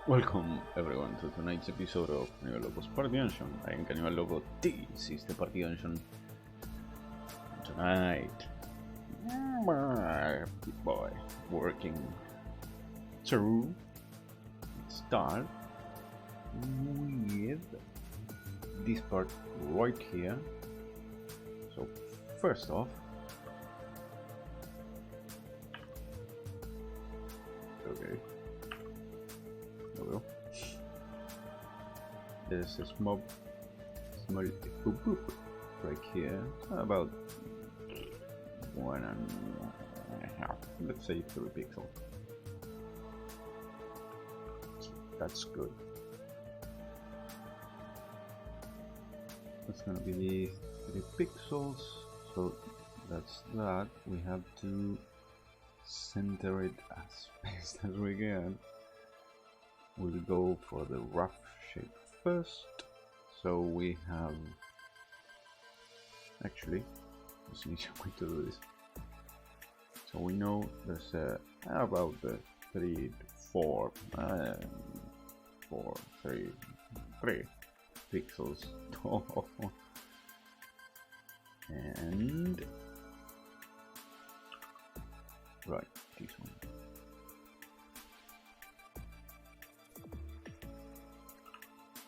Welcome everyone to tonight's episode of Cannibal Loco's Party Dungeon. I am Cannibal Loco. This is the Party Dungeon. Tonight, big boy working through start with this part right here. So first off, okay. There's a small boop right here, about 1.5, let's say 3 pixels. That's good. That's gonna be 3 pixels, so that's that. We have to center it as best as we can. We'll go for the rough shape first. So we have actually there's an easier way to do this. So we know there's about 3 to 4 3 pixels tall, and right, this one.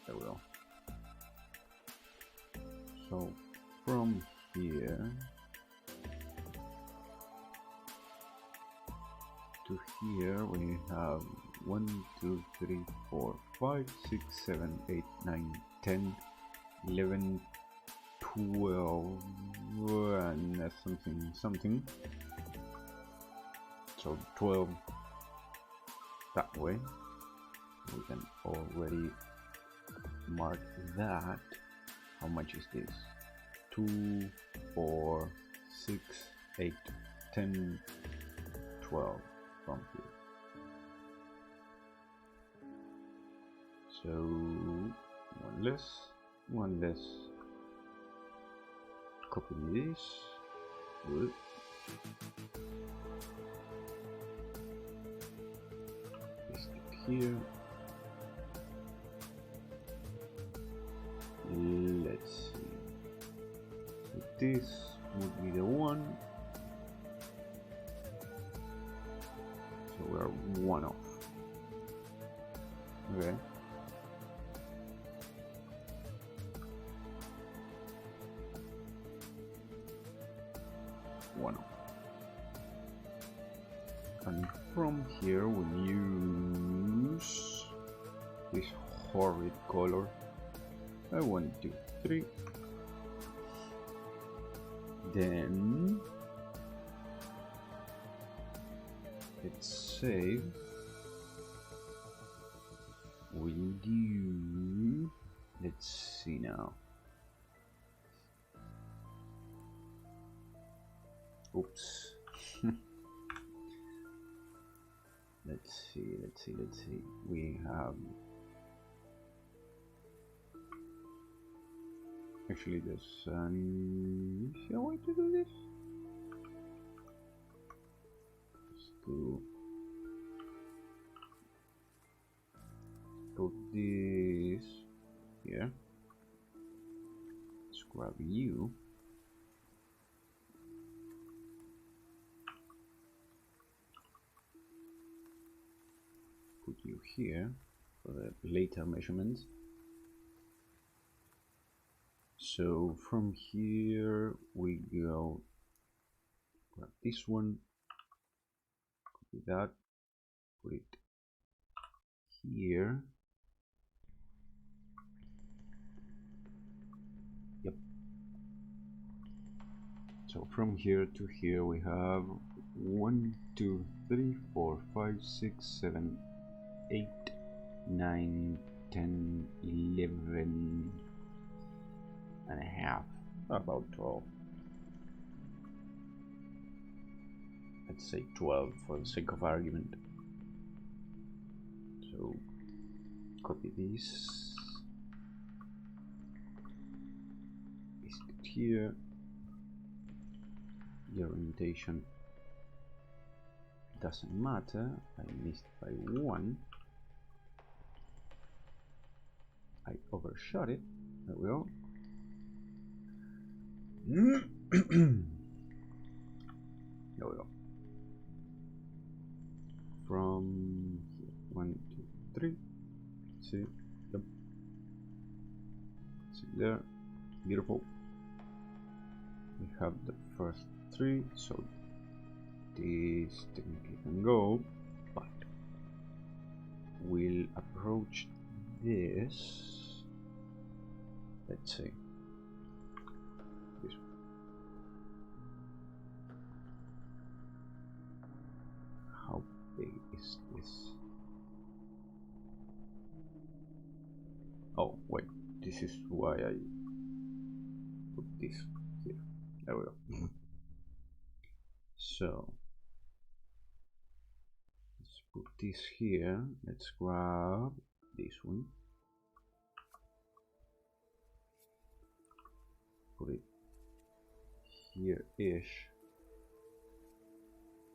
There we go. So from here to here we have 1, 2, 3, 4, 5, 6, 7, 8, 9, 10, 11, 12, and something. So 12 that way. We can already mark that. How much is this? 2, 4, 6, 8, 10, 12 from here. So one less. Copy this. Good. Paste it here. Let's see. So this would be the one. So we're one off. Okay. One off. And from here we'll use this horrid color. 1, 2, 3. Then let's save. We'll do. Let's see now. Oops. Let's see. We have. Actually, there's an easier way to do this. Let's put this here. Let's grab you. Put you here for the later measurements. So from here we go grab this one, copy that, put it here. Yep. So from here to here we have 1, 2, 3, 4, 5, 6, 7, 8, 9, 10, 11 and a half, about 12. Let's say 12 for the sake of argument. So copy this, paste it here. The orientation doesn't matter. I missed by 1. I overshot it. There we go. There we go. From 1, 2, 3. See, yep. See there. Beautiful. We have the first 3, so this technically can go, but we'll approach this. Let's see. This one. How big is this? Oh, wait, this is why I put this here. There we go. So let's put this here. Let's grab this one. Put it here-ish.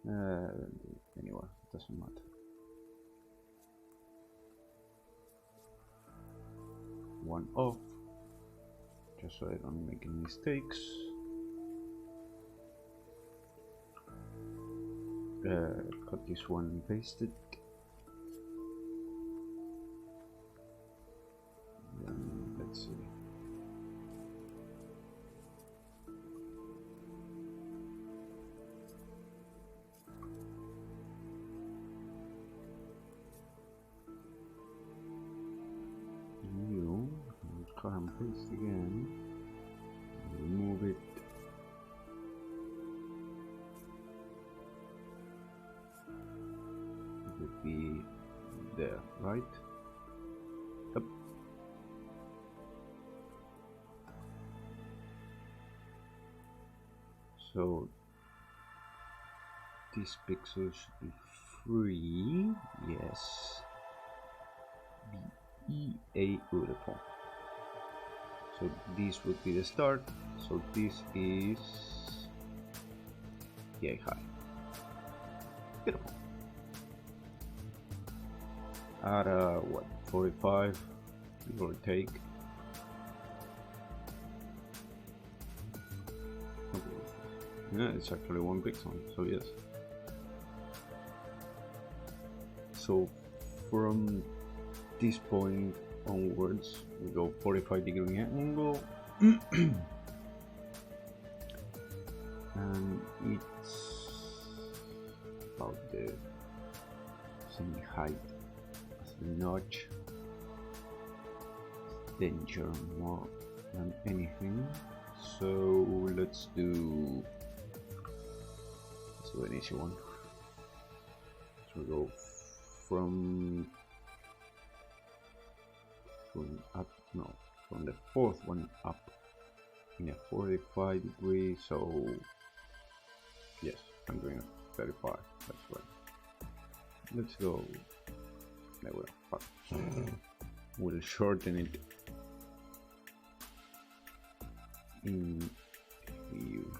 Anyway, it doesn't matter. One off, just so I don't make any mistakes. Got this one pasted. Then let's see. Cut and paste again. Remove it. It would be there, right? Yep. So this pixel should be free. Yes. BEA, beautiful. So this would be the start. So this is EA high. Beautiful. At what, 45, give or take. Yeah, it's actually 1 pixel. So yes. So from this point onwards, we go 45-degree angle, and it's about the same height as the notch. Danger more than anything. So let's do an easy one. So we go from the fourth one up in a 45 degree. So yes, I'm doing a 35. That's right. Let's go. There we go. We'll shorten it in view.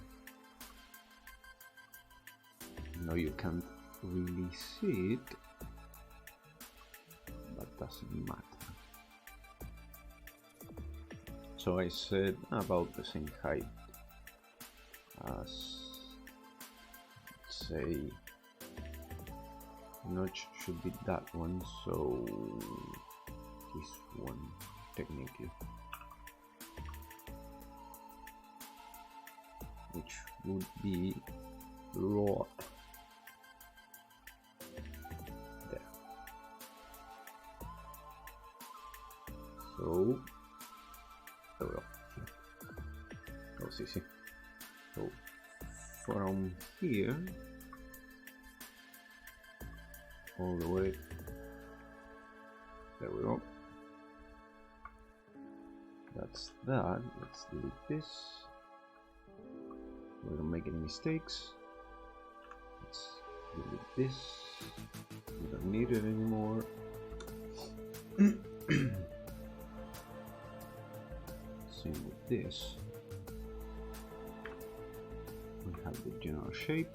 No, you can't really see it, but doesn't matter. So I said about the same height as, say, notch should be that one, so this one technically, which would be right there. So there we go. That was easy. So from here all the way, there we go. That's that. Let's delete this. We don't make any mistakes. Let's delete this. We don't need it anymore. Same with this. We have the general shape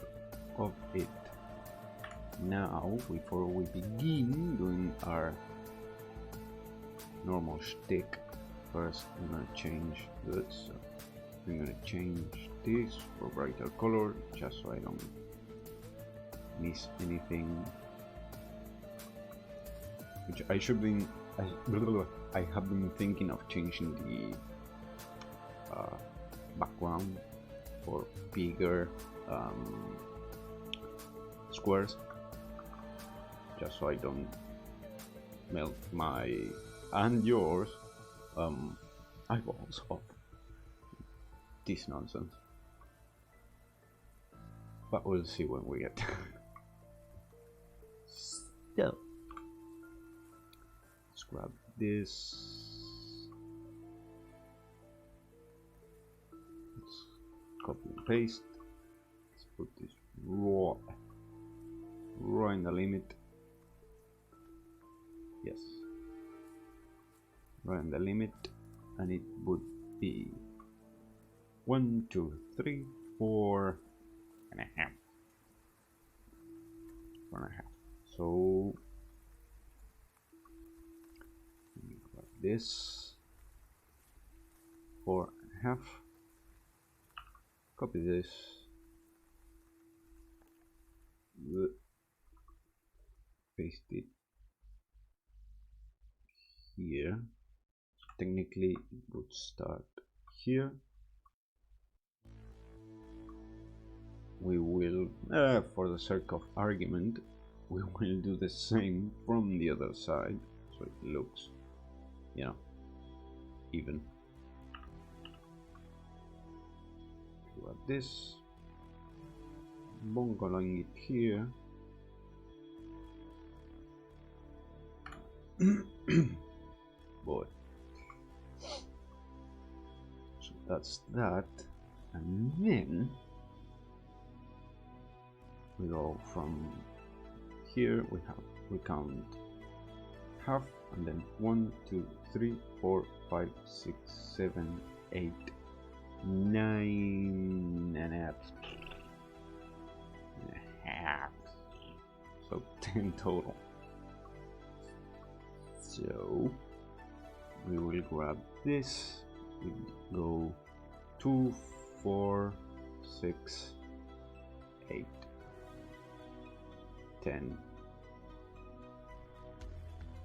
of it. Now, before we begin doing our normal stick. First, I'm gonna change this. So I'm gonna change this for brighter color, just so I don't miss anything. Which I should be. I have been thinking of changing the background for bigger squares, just so I don't melt my and yours eyeballs of this nonsense. But we'll see when we get so let's grab this. Let's copy and paste. Let's put this raw in the limit. Yes, raw in the limit, and it would be 1, 2, 3, 4 and a half. 4.5. So grab this 4.5. Copy this. Paste it here. Technically it would start here. We will, for the sake of argument, we will do the same from the other side, so it looks, you know, even. Grab this, bungaloing it here. Boy. So that's that, and then we go from here. We count half, and then 1, 2, 3, 4, 5, 6, 7, 8, 9 and a half. So 10 total. So we will grab this. We go 2, 4, 6, 8, 10.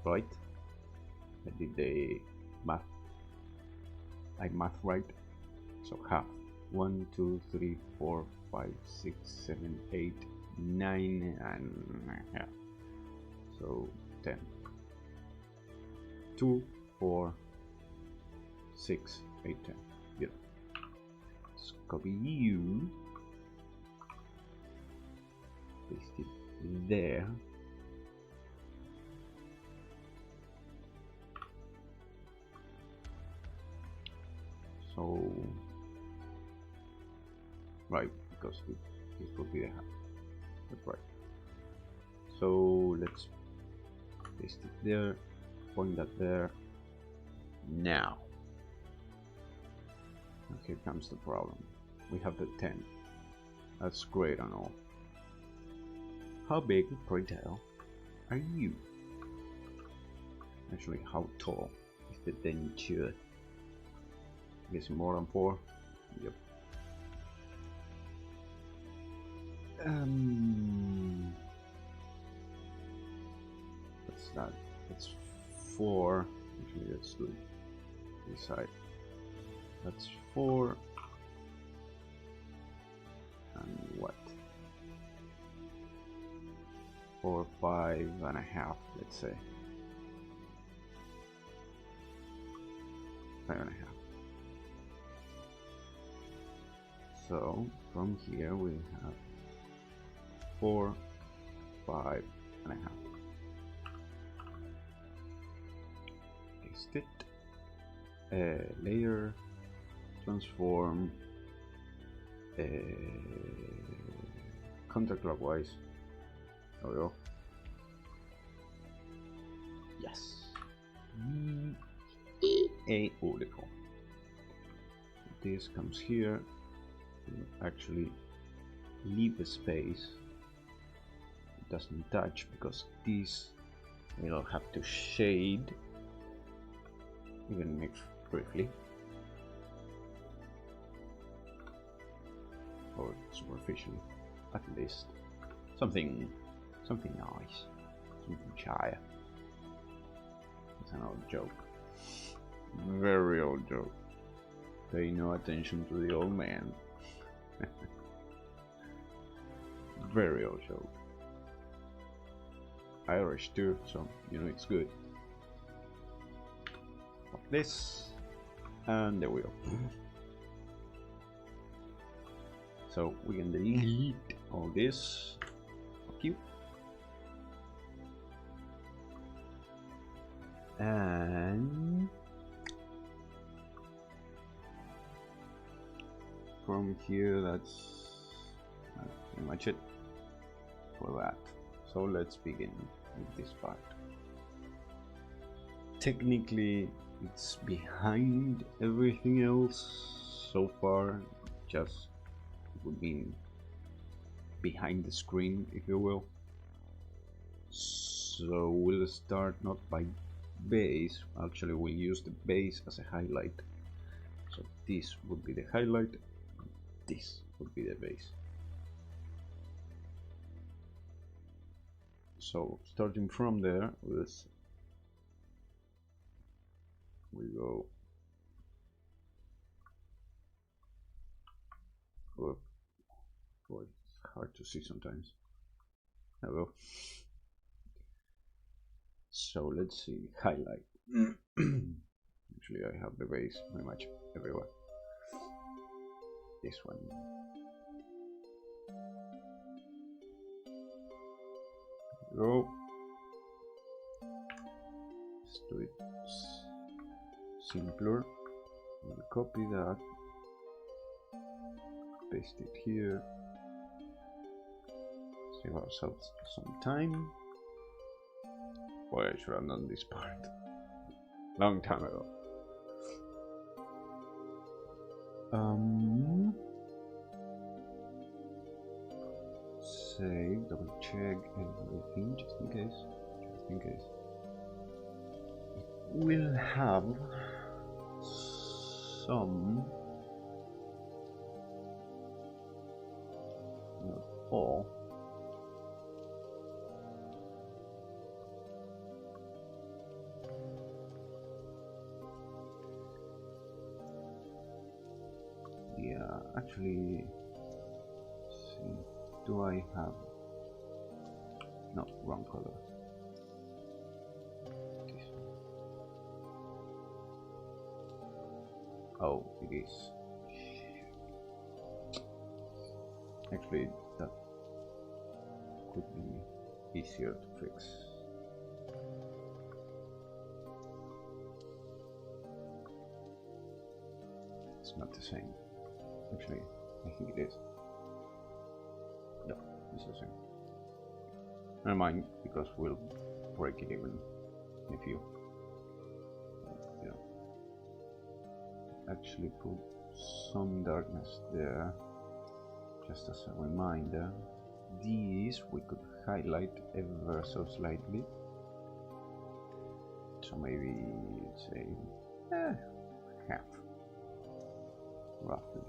Right? I did the math. I math right. So half. 1, 2, 3, 4, 5, 6, 7, 8, 9 and a half. So 10. 2, 4, 6, 8, 10. Yeah. Let's copy you. Paste it there. So, right, because this will be the half. That's right. So let's paste it there. Point that there. Now, and here comes the problem. We have the 10. That's great and all. How big, pray tell, are you? Actually, how tall is the denture? I guess more than 4. Yep. What's that? That's 4. Actually, let's do this side. That's 4. And what? 4, 5.5, let's say. 5.5. So from here we have 4, 5.5. Paste it. Layer, transform, counterclockwise. There we go. Yes. Beautiful. This comes here. You actually leave a space. It doesn't touch because this will have to shade. even if briefly, or superficially, at least. Something nice, something shy. It's an old joke, very old joke. Pay no attention to the old man. Very old joke. Irish too, so you know it's good. Like this, and there we go. So we can delete all this. Fuck you. And from here, that's pretty much it for that. So let's begin with this part. Technically, it's behind everything else so far, just would mean behind the screen, if you will. So we'll start not by base, actually we'll use the base as a highlight. So this would be the highlight, this would be the base. So starting from there, we'll go oh, boy, it's hard to see sometimes. There we go. So let's see, highlight. Actually I have the base pretty much everywhere. This one. Go. Let's do it simpler. We'll copy that, paste it here, save ourselves some time. Boy, I should have done this part long time ago. Save, double check everything just in case. We'll have some, not all, yeah, actually, let's see, do I have, no, wrong color. Oh, it is. Actually, that could be easier to fix. It's not the same. Actually, I think it is. No, it's the same. Never mind, because we'll break it even in a few. Actually put some darkness there, just as a reminder. These we could highlight ever so slightly, so maybe say half, roughly.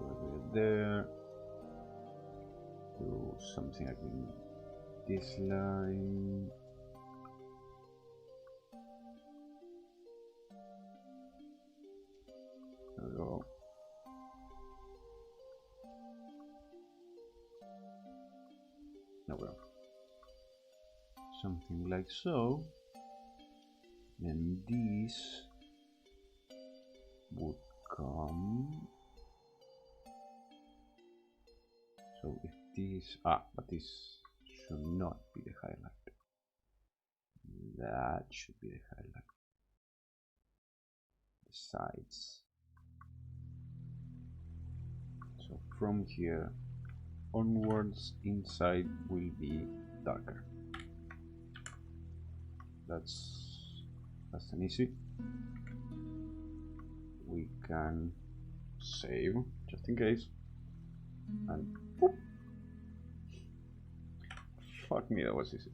Put it there, do something like this line. There we go. No, well, something like so. And these would come. So if these but this should not be the highlight. That should be the highlight. The sides. So from here onwards, inside will be darker. That's an easy. We can save just in case, and whoop. Fuck me, that was easy.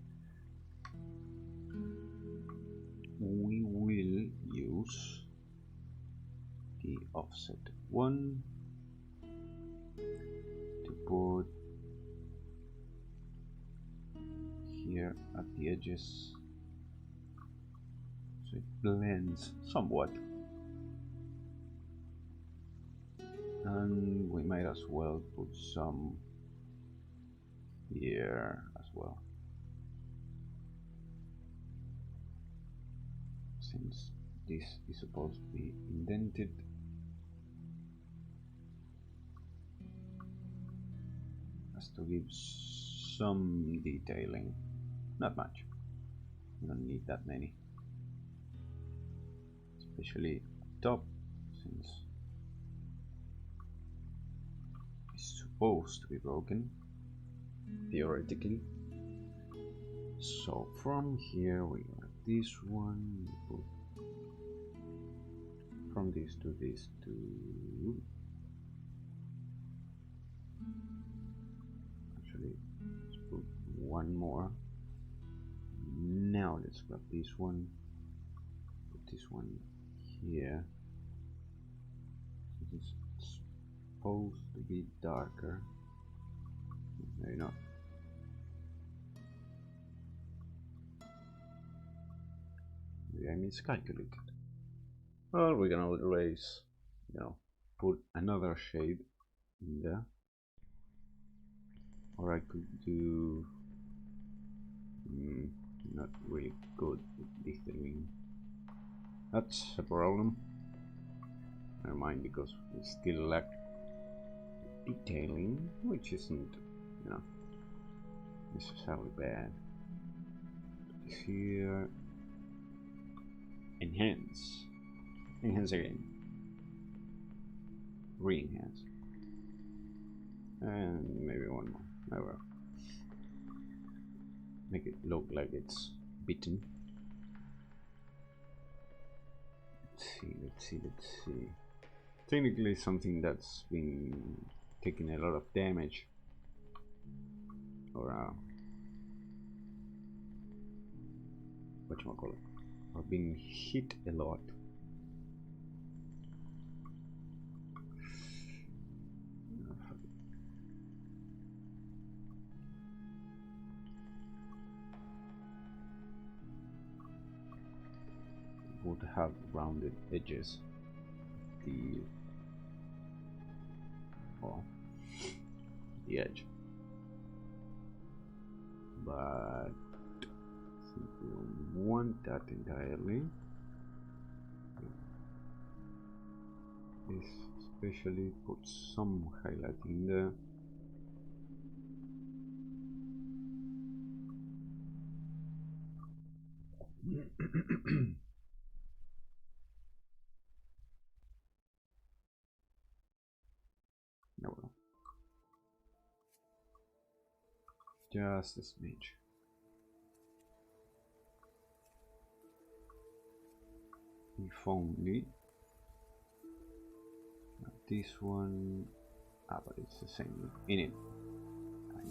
We will use offset 1 to put here at the edges so it blends somewhat, and we might as well put some here as well, since this is supposed to be indented. Has to give some detailing, not much, you don't need that many, especially top, since it's supposed to be broken theoretically. So from here we got this one, put from this to this to actually let's put one more. Now let's grab this one, put this one here. This is supposed to be darker, maybe not. Maybe I miscalculated. Well, we're gonna erase, put another shade in there. Or I could do not really good with detailing. That's a problem. Never mind, because we still lack detailing, which isn't, necessarily bad. Here, enhance again, re-enhance, and maybe one more. Never make it look like it's bitten. Let's see. Technically, something that's been taking a lot of damage, or whatchamacallit, or being hit a lot. Would have rounded edges. The edge, but since we don't want that entirely, this especially put some highlighting there. No, just a smidge. If only this one, but it's the same in it. I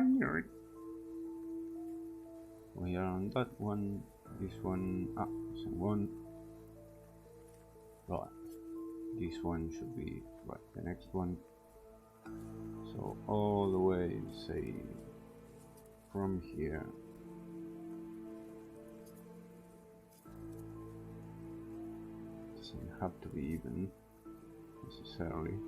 knew it. We are on that one. This one, same one. Right. This one should be right. The next one. So all the way, say, from here. Doesn't have to be even necessarily.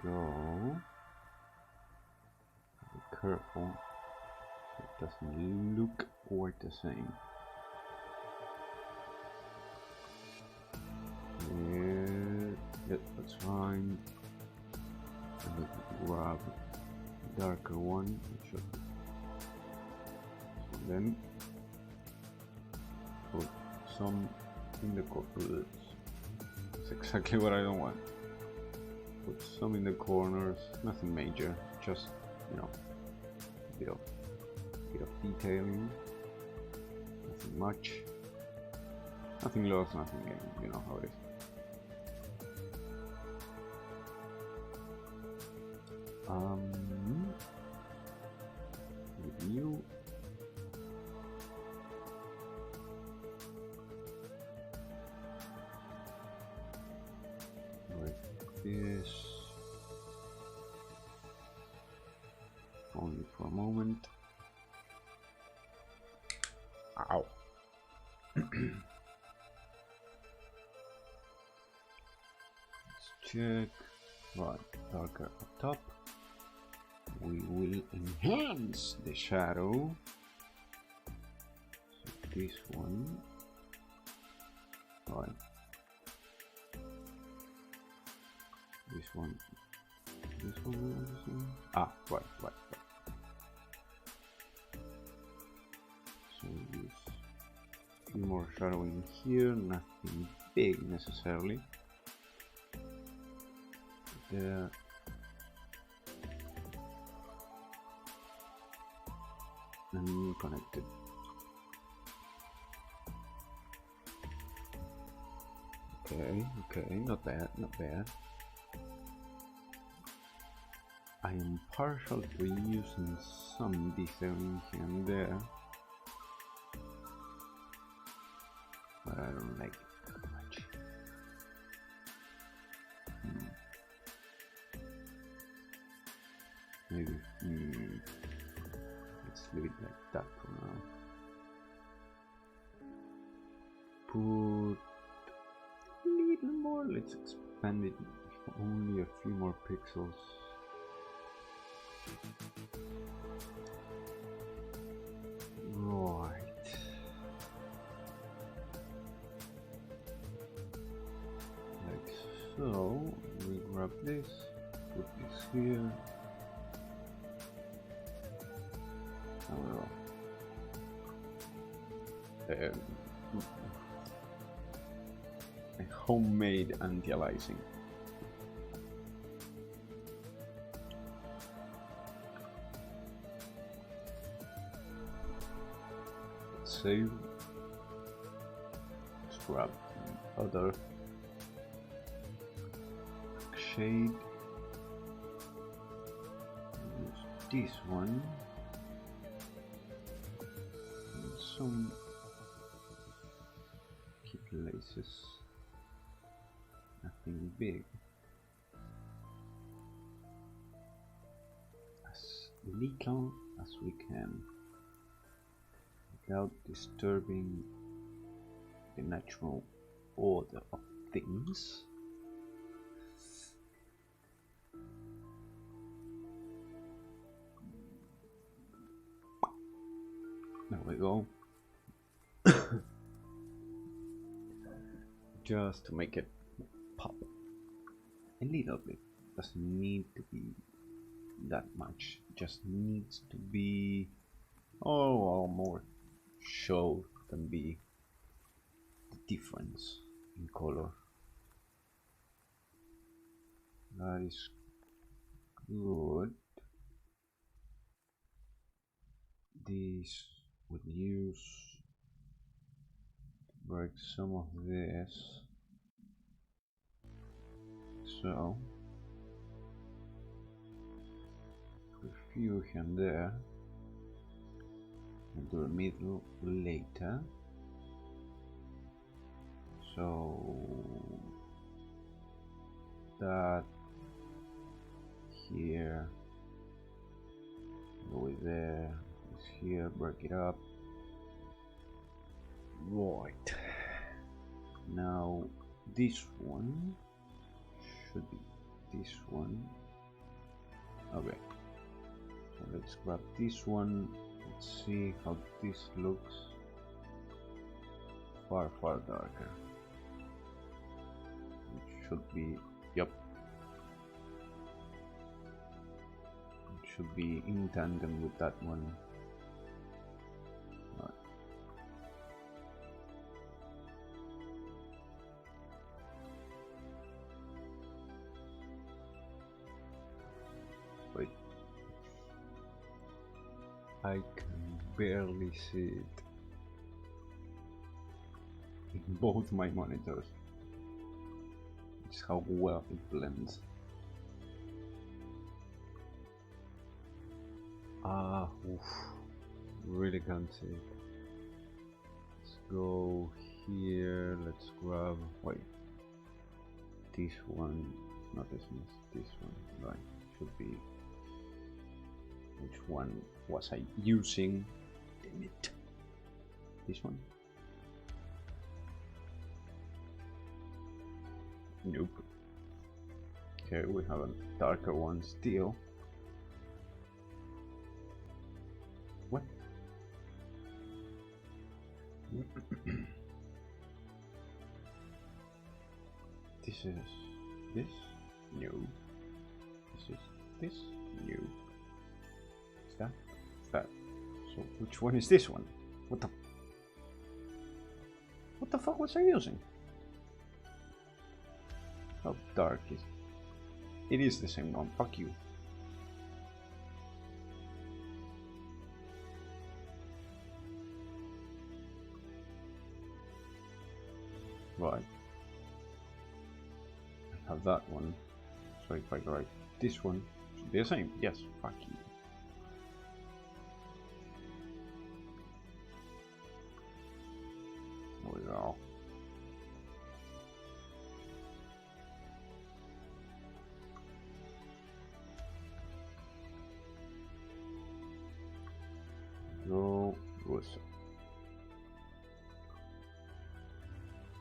Go. Be careful so it doesn't look quite the same. Yeah, that's fine. And we can grab a darker one. So then put some in the corners. That's exactly what I don't want. Put some in the corners, nothing major, just, bit of detailing. Nothing much. Nothing lost, nothing gained. You know how it is. Review. Like this. Only for a moment. Ow. Let's check. Right, darker up top. We will enhance the shadow. So this one. Right. This one. This one. Ah, right. So use a few more shadow in here. Nothing big necessarily. There. And connected. Okay, not bad. I am partial to using some detailing here and there, but I don't like it that much. Maybe. Let's leave it like that for now. Put a little more. Let's expand it. Only a few more pixels. Right. Like so. We grab this. Put this here. A homemade anti-aliasing. Save. Let's grab other shade. Use this one. And some keep laces. Nothing big. As little as we can, without disturbing the natural order of things. There we go. Just to make it pop a little bit. Doesn't need to be that much. Just needs to be more show than be the difference in color. That is good. This would use to break some of this. So a few here and there. And do the middle later. So that here, go with there, this here, break it up. Right. Now this one should be this one. Okay. So let's grab this one. Let's see how this looks. Far darker. It should be, yep. It should be in tandem with that one. Right. Wait. I can barely see it in both my monitors. It's how well it blends. Oof. Really can't see it. Let's go here. Let's grab. Wait. This one. Not this one. This one. Right. Should be. Which one was I using? Damn it. This one? Nope. Okay, we have a darker one still. What? This is this? No. This is this? No. Is that? Is that? So which one is this one? What the fuck was I using? How dark is it? It is the same one, fuck you. Right. I have that one. So if I write this one, it should be the same. Yes, fuck you. There we go. Go Russo.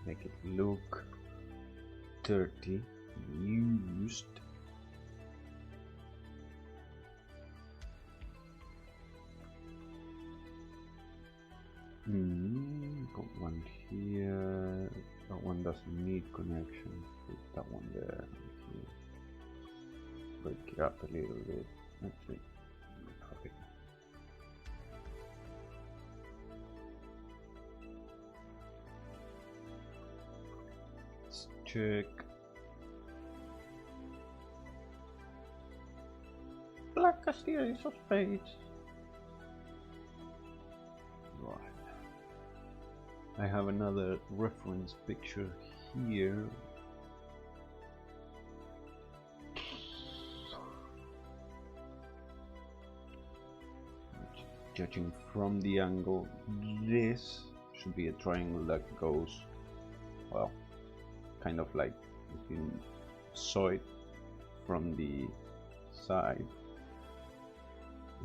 Make it look dirty, used. Got one here. That one doesn't need connection. Put that one there. Break it up a little bit. Actually, copy. Let's check. Black Castillo of Spades. Right. I have another reference picture here. Judging from the angle, this should be a triangle that goes, well, kind of like if you saw it from the side,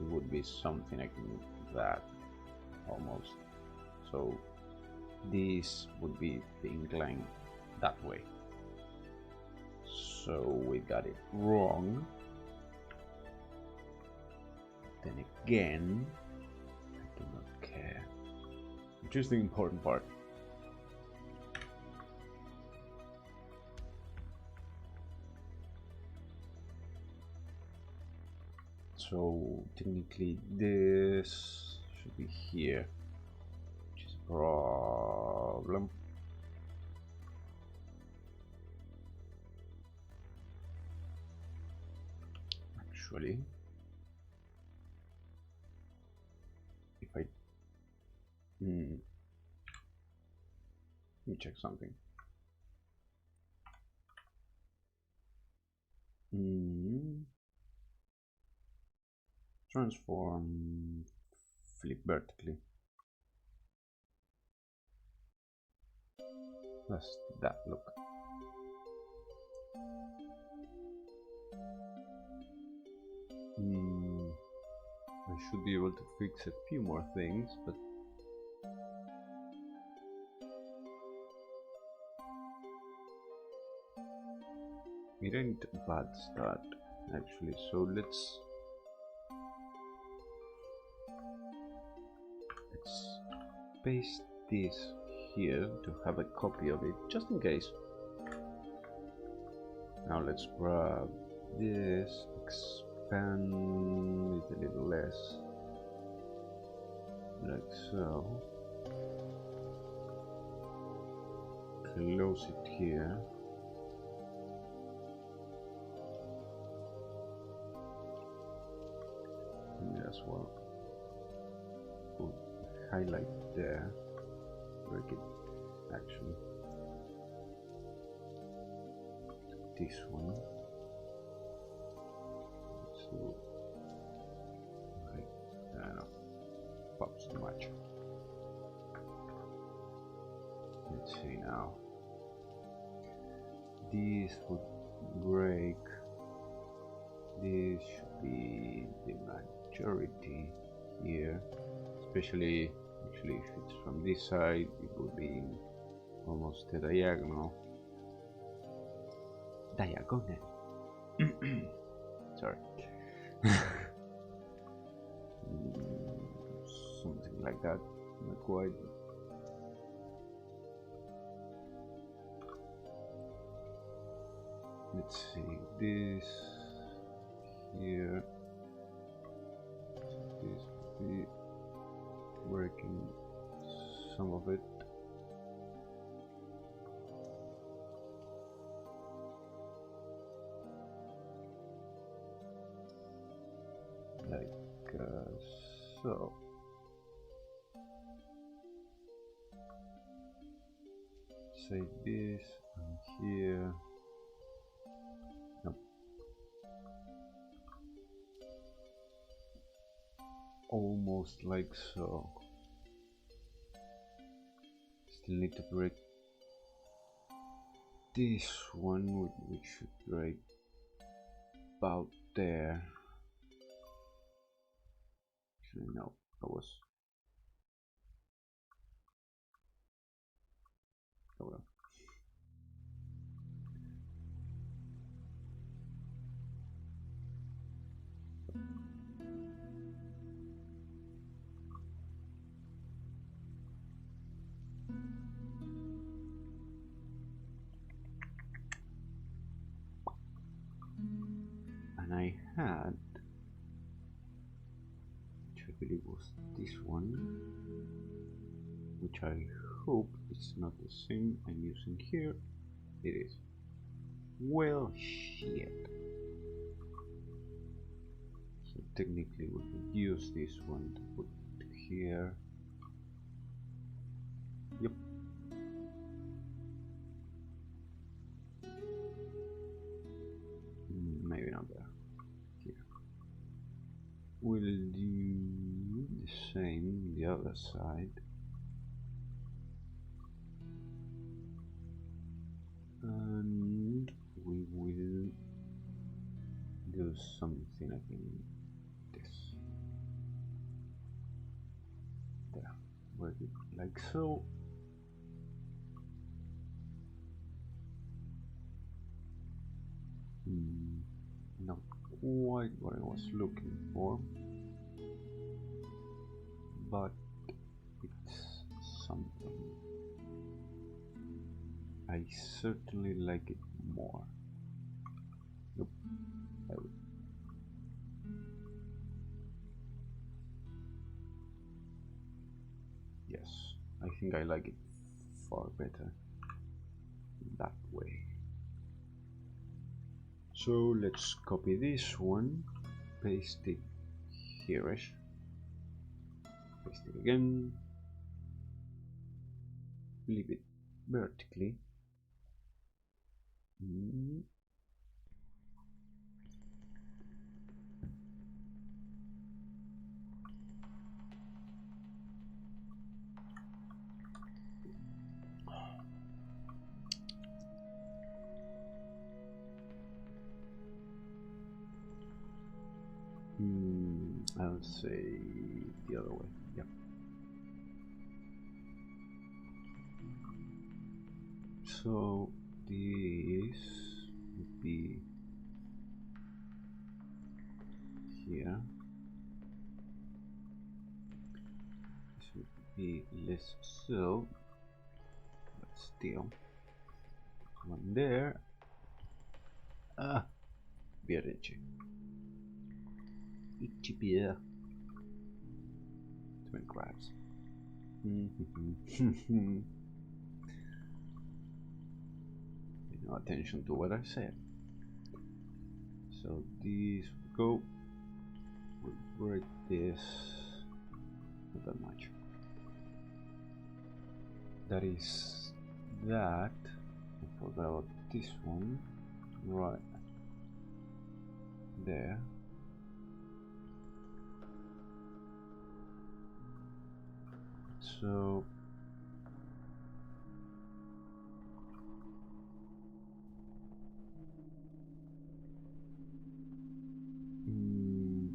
it would be something like that almost. So this would be the incline that way. So we got it wrong. Then again, I do not care. Which is the important part. So technically this should be here, which is a problem. Actually, if I let me check something. Transform, flip vertically. Does that look? I should be able to fix a few more things, but it ain't a bad start actually. So let's paste this here to have a copy of it, just in case. Now let's grab this, expand it a little less, like so. Close it here. As well. put highlight there, break it actually. This one. So right, no, pops too much. Let's see now. This would break. This should be the majority here, especially actually if it's from this side, it would be almost a diagonal. Diagonal. Sorry. Something like that. Not quite. Let's see, this here, this would be breaking some of it. Like so. Say this and here. No. Almost like so. Still need to break this one, which should break about there. Actually, no, that was. Oh well. And I had, which I believe was this one, which I hope it's not the same I'm using here. It is. Well, shit. So technically we could use this one to put here. Yep. Maybe not there. Here. We'll do the same the other side. And we will do something like this. There. Work it like so. Not quite what I was looking for, but it's something. I certainly like it more. Nope. Yes, I think I like it far better that way. So let's copy this one, paste it here-ish, paste it again, leave it vertically. I'll say the other way. Yep. So this would be here. This would be less so, but still. One there. Beer itchy. Itchy beer. Too many crabs. Pay no attention to what I said. So these go. We'll break this. not that much. That is that. I forgot about this one. Right there. So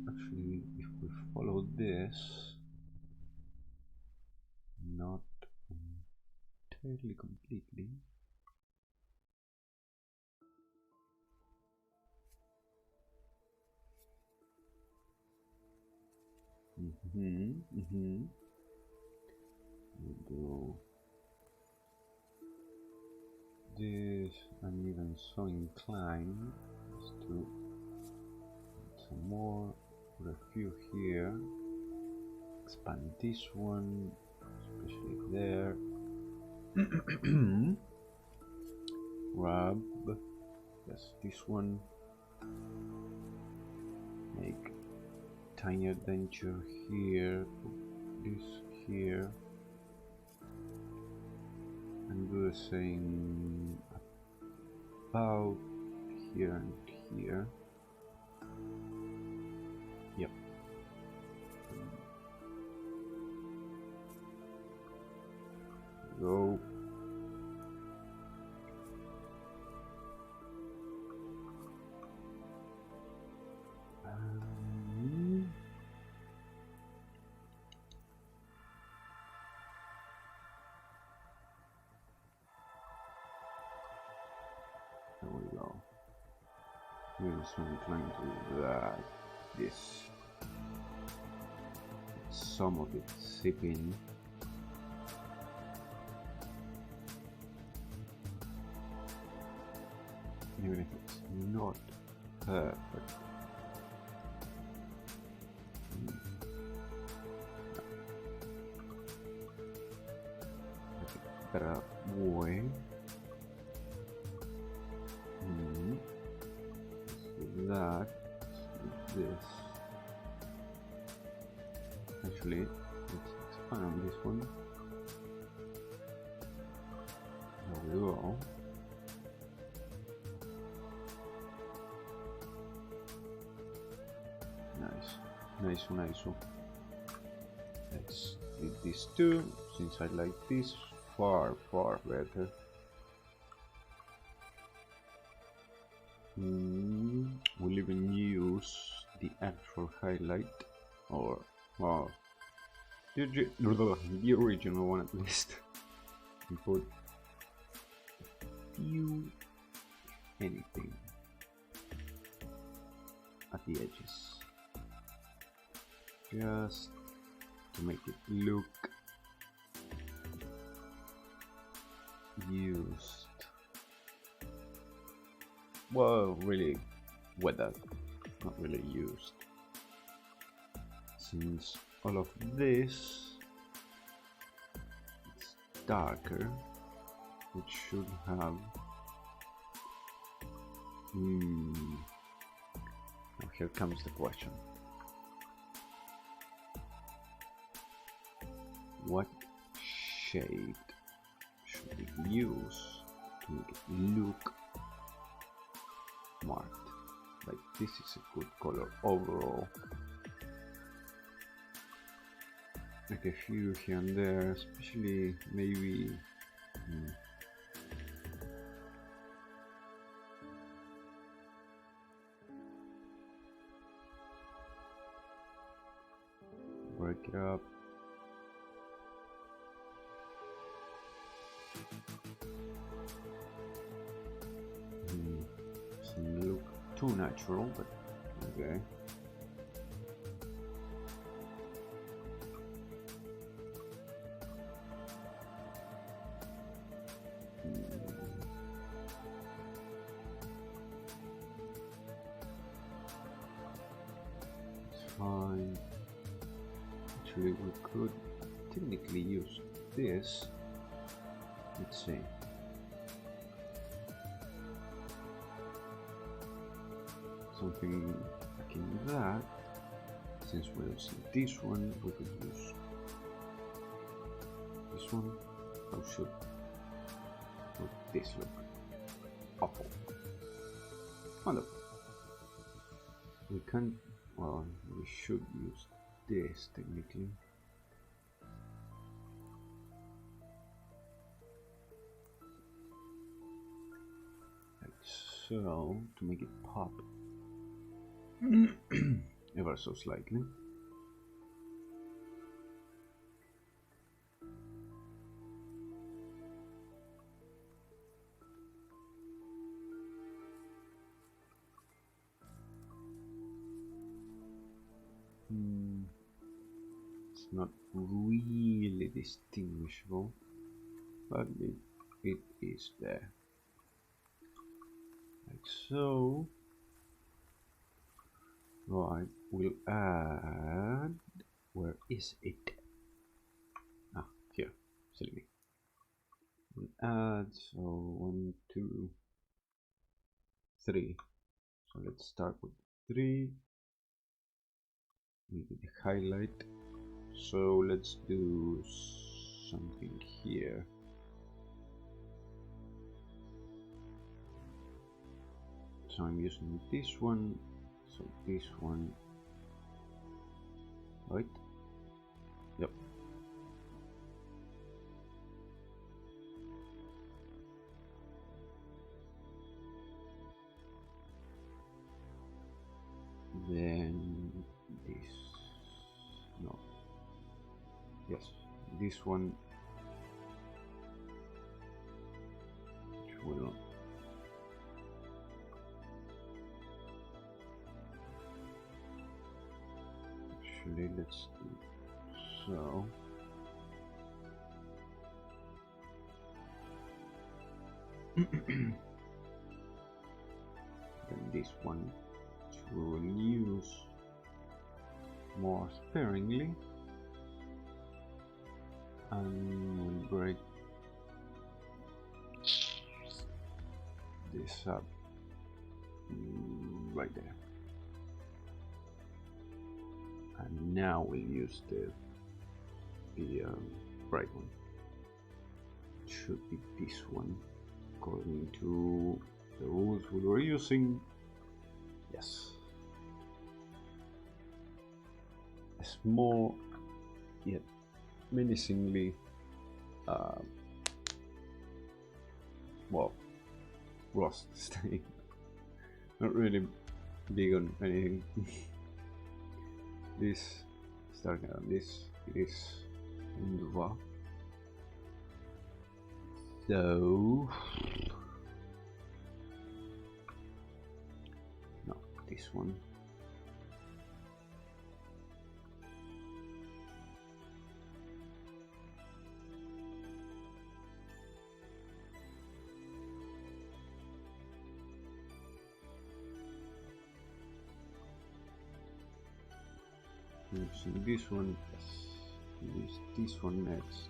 actually, if we follow this, not entirely completely. We do this. I'm even so inclined to add some more, put a few here, expand this one, especially there. Grab this one, make tiny adventure here, put this here, and do the same about here and here. Yep. Go. There we go. Really so inclined to do that. This. Some of it seep in. Even if it's not perfect. Better way. That this. Actually, let's expand this one. There we go. Nice. Let's do this too, since I like this far better. We'll even use the actual highlight, or well, the original one at least, and put anything at the edges, just to make it look used. Well, really weathered, not really used. Since all of this is darker, it should have now here comes the question. What shade should we use to make it look marked? Like, this is a good color overall. Like a few here and there, especially maybe break it up. Doesn't look too natural, but okay. It's fine. Actually, we could technically use this. Let's see. Something like in that. Since we're using this one, we could use this one? How should this look? Awful. Wonderful. We can, well, we should use this technically. Like so, to make it pop. Ever so slightly. It's not really distinguishable, but it is there. Like so. Right, we'll add. Where is it? Ah, here. Silly me. We'll add. So 1, 2, 3. So let's start with 3. Maybe the highlight. So let's do something here. So I'm using this one. So this one, right? Yep. Then this, no, yes, this one, which will actually, let's do so. Then this one will use more sparingly, and we'll break this up right there. And now we'll use the bright one. It should be this one, according to the rules we were using. Yes. A small yet menacingly well, rust stain. Not really big on anything. This starting on this, it is Indova. So no, this one. Using this one, yes. Use this one next.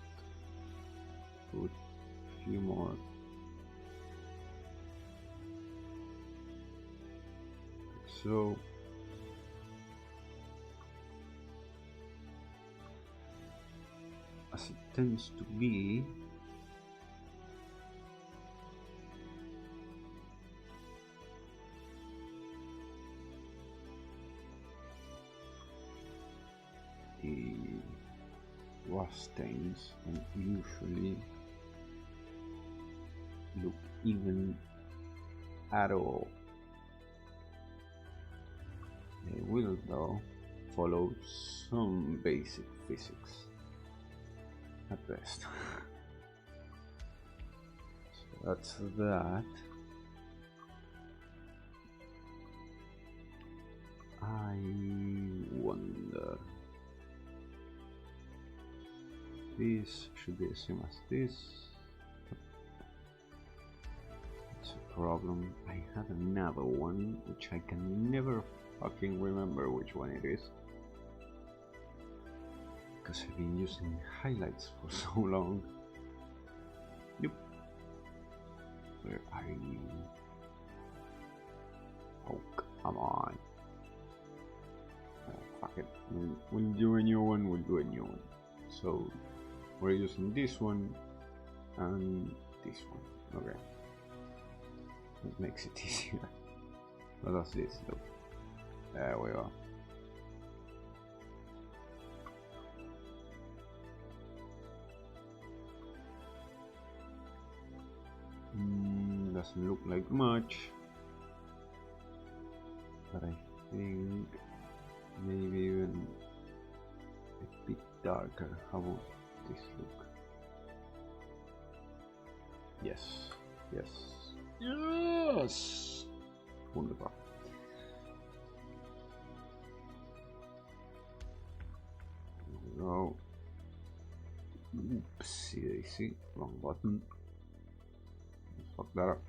Put a few more. So as it tends to be, the rust stains and usually look even at all. They will though follow some basic physics at best. So that's that. I wonder, this should be the same as this. It's a problem. I have another one which I can never fucking remember which one it is, because I've been using highlights for so long. Nope. Where are you? Oh, come on. Fuck it. We'll do a new one, we'll do a new one. So we're using this one and this one. Okay, that makes it easier. What does this do? There we go. Doesn't look like much, but I think maybe even a bit darker. How would this look? Yes, yes, yes! Wunderbar. There we go. Oopsie daisy, wrong button. Let's fuck that up.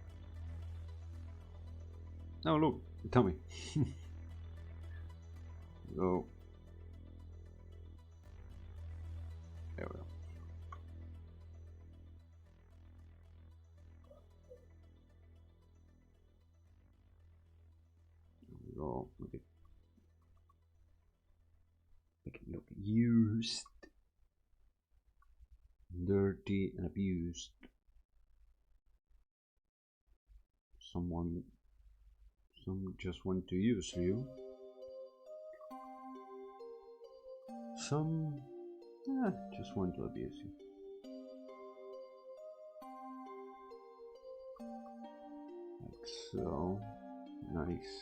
Oh look, tell me. Go. There we go. There we go. Make it look used, dirty, and abused. Some just want to use you. Some just want to abuse you. Like so. Nice.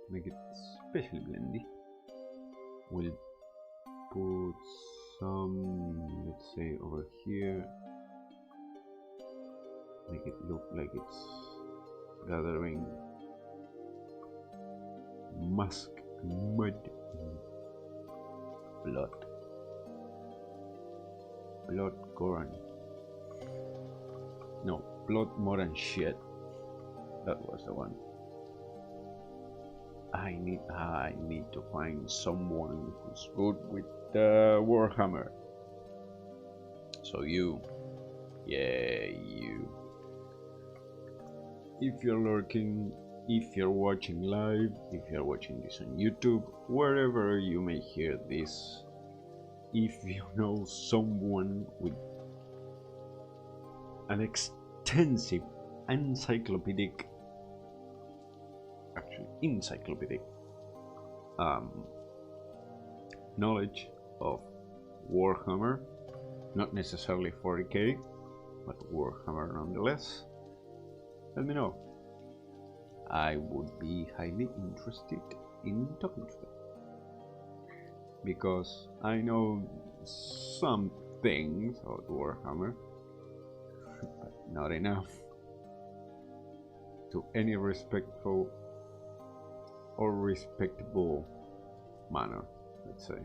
Make it especially blendy. We'll put some, let's say, over here. Make it look like it's gathering musk, mud, blood, Goran. No, blood more than shit. That was the one. I need to find someone who's good with Warhammer. So you, yeah, you. If you're lurking, if you're watching live, if you're watching this on YouTube, wherever you may hear this, if you know someone with an extensive encyclopedic knowledge of Warhammer, not necessarily 40k, but Warhammer nonetheless, let me know. I would be highly interested in talking to them, because I know some things about Warhammer, but not enough to any respectful or respectable manner, let's say.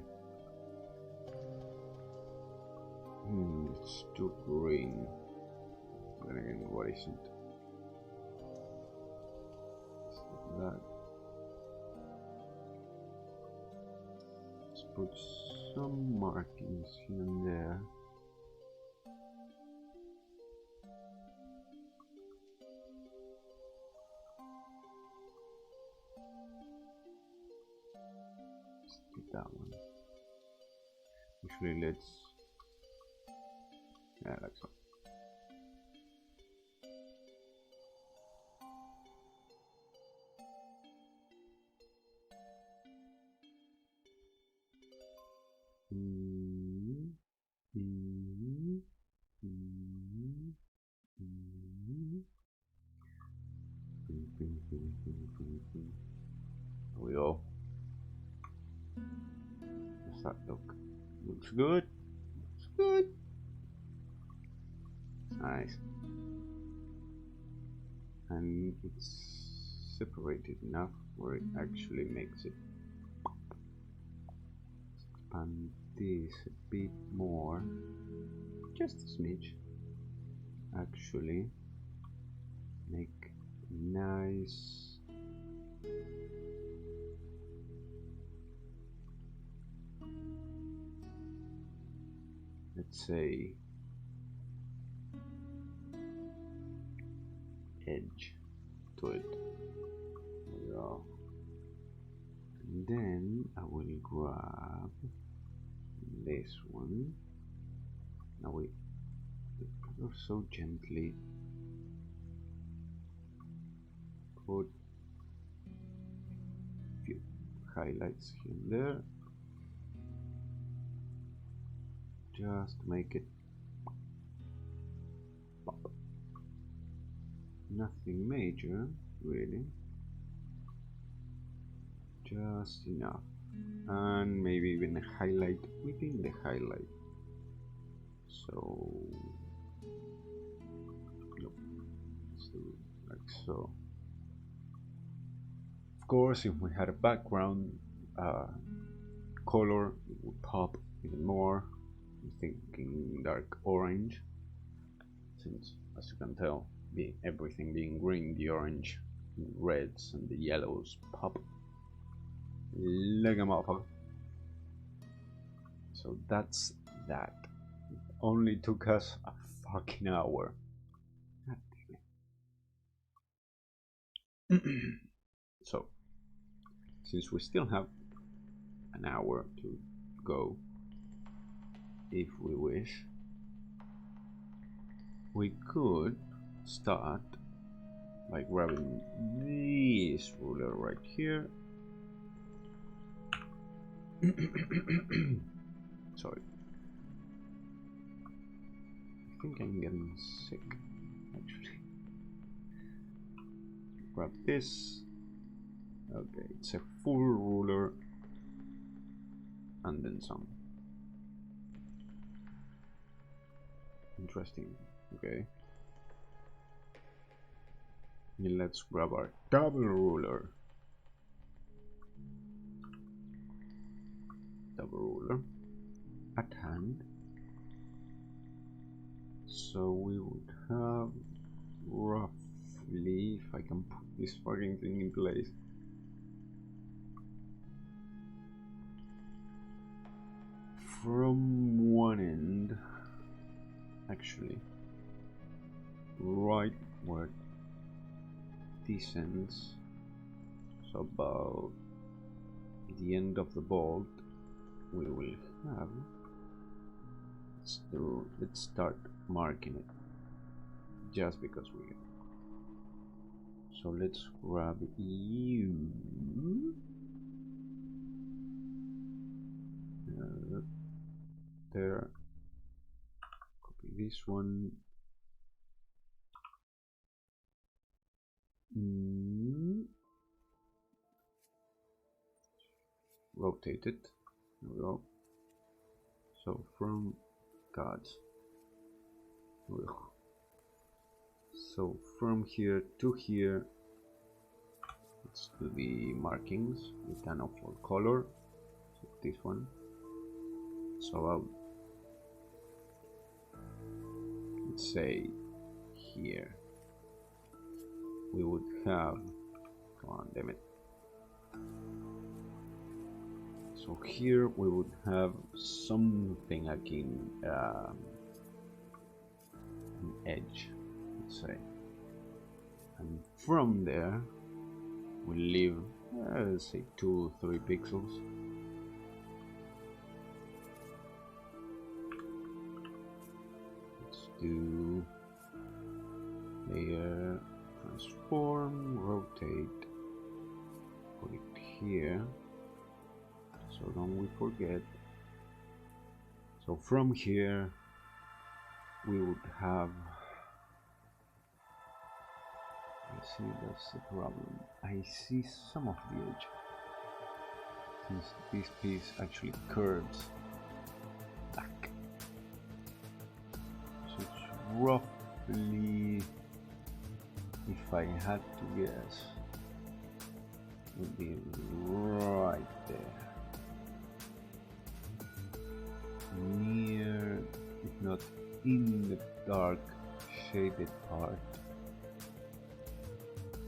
It's too green. Then again, what isn't? That. Let's put some markings here and there. Let's do that one. Actually, let's. Yeah, like so. There we go. Does that look? Looks good. Looks good. Nice. And it's separated enough where it actually makes it. Expand this a bit more, just a smidge. Actually, make nice. Let's say edge to it. There we go. And then I will grab this one. Now we so gently put a few highlights here and there, just make it pop. Nothing major, really, just enough, and maybe even a highlight within the highlight. So like so. Of course, if we had a background color, it would pop even more. I'm thinking dark orange, since as you can tell, everything being green, the orange, the reds and the yellows pop like a motherfucker. So that's that. It only took us a fucking hour. So, since we still have an hour to go, if we wish, we could start by grabbing this ruler right here. Sorry. I think I'm getting sick, actually. Grab this. Okay, it's a full ruler and then some. Interesting. Okay. And let's grab our double ruler. Double ruler at hand. So we would have roughly, if I can put this fucking thing in place, from one end, actually, right where this ends, so about the end of the bolt, we will have, let's start marking it, just because we, so let's grab you, there, copy this one, rotate it, there we go. So from cards, so from here to here, let's do the markings with an awful color, so this one. So let's say here we would have, come on, damn it. So here we would have something like in an edge, let's say, and from there we leave, let's say 2-3 pixels. Let's do layer, transform, rotate, put it here. So don't we forget. So from here we would have, I see that's the problem, I see some of the edge, since this piece actually curves back. So it's roughly, if I had to guess, would be right there. Near, if not in the dark shaded part,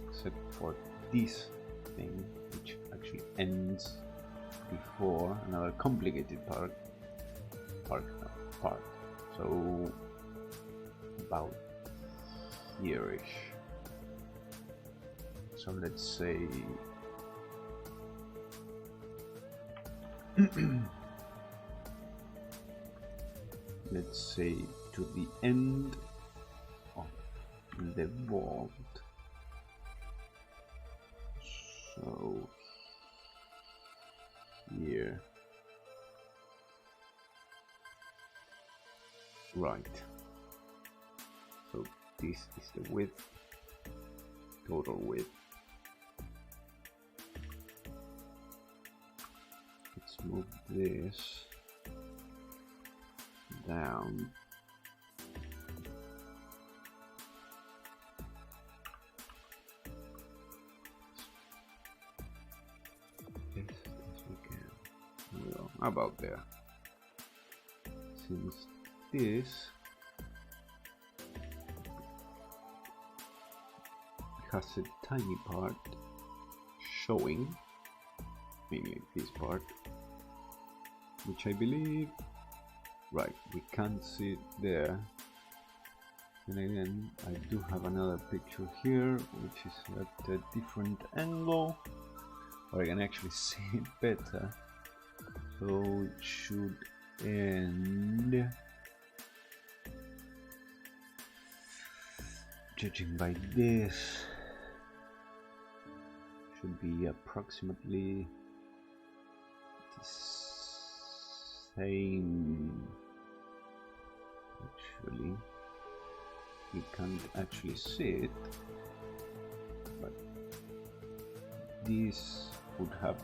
except for this thing, which actually ends before another complicated part. So about here-ish. So let's say let's say to the end of the vault. So here, right. So this is the width, total width. Let's move this down. As we can. Well, about there. Since this has a tiny part showing, mainly this part, which I believe, right, we can't see it there. And again, I do have another picture here, which is at a different angle, where I can actually see it better. So it should end, judging by this, should be approximately the same. Actually, you can't actually see it, but this would have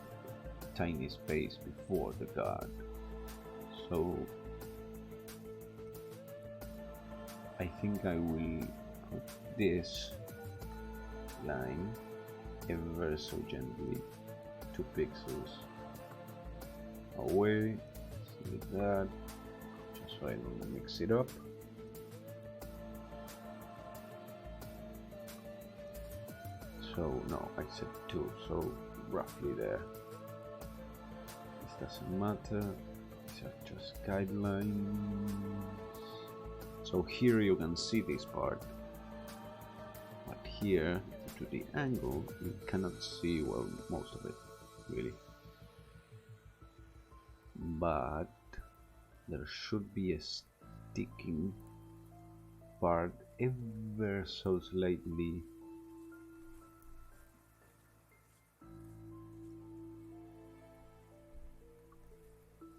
a tiny space before the guard. So I think I will put this line ever so gently 2 pixels away, like that, just so I don't mix it up. So no, I said 2, so roughly there. This doesn't matter, these are just guidelines. So here you can see this part, but here, due to the angle, you cannot see, well, most of it, really. But there should be a sticking part ever so slightly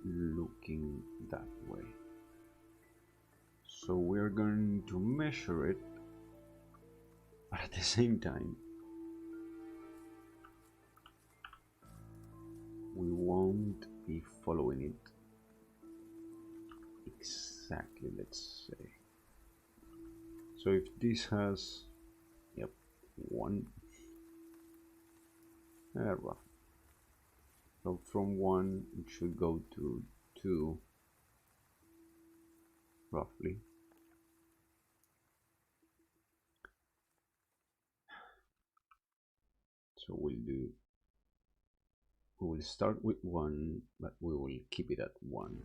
looking that way. So we're going to measure it, but at the same time we won't be following it exactly, let's say. So if this has, yep, 1, rough. So from 1 it should go to 2, roughly. So we will start with 1, but we will keep it at 1.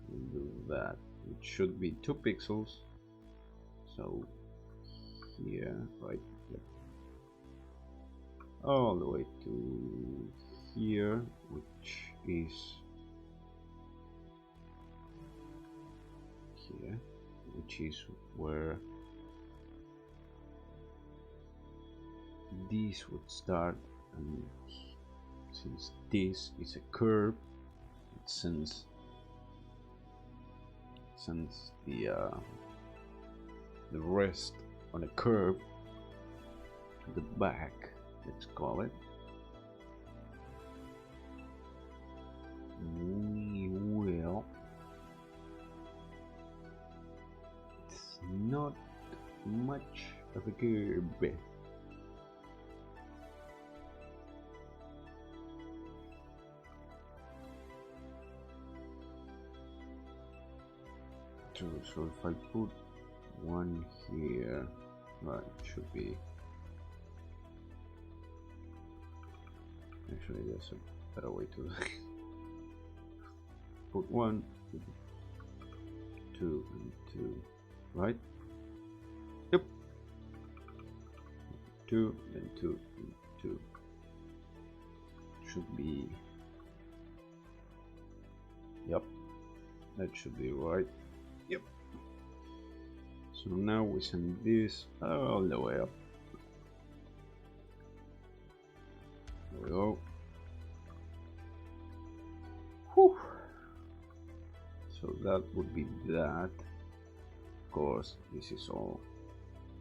We'll do that. It should be 2 pixels. So here, right, yep, all the way to here, which is here, which is where this would start. And since this is a curve, it sends the rest on a curve to the back, let's call it. We will, it's not much of a curve. So if I put 1 here, right, it should be, actually there's a better way to put 1, 2 and 2, right? Yep. 2 and 2 and 2 should be Yep, that should be right. Yep. So now we send this all the way up. There we go. Whew. So that would be that. Of course, this is all,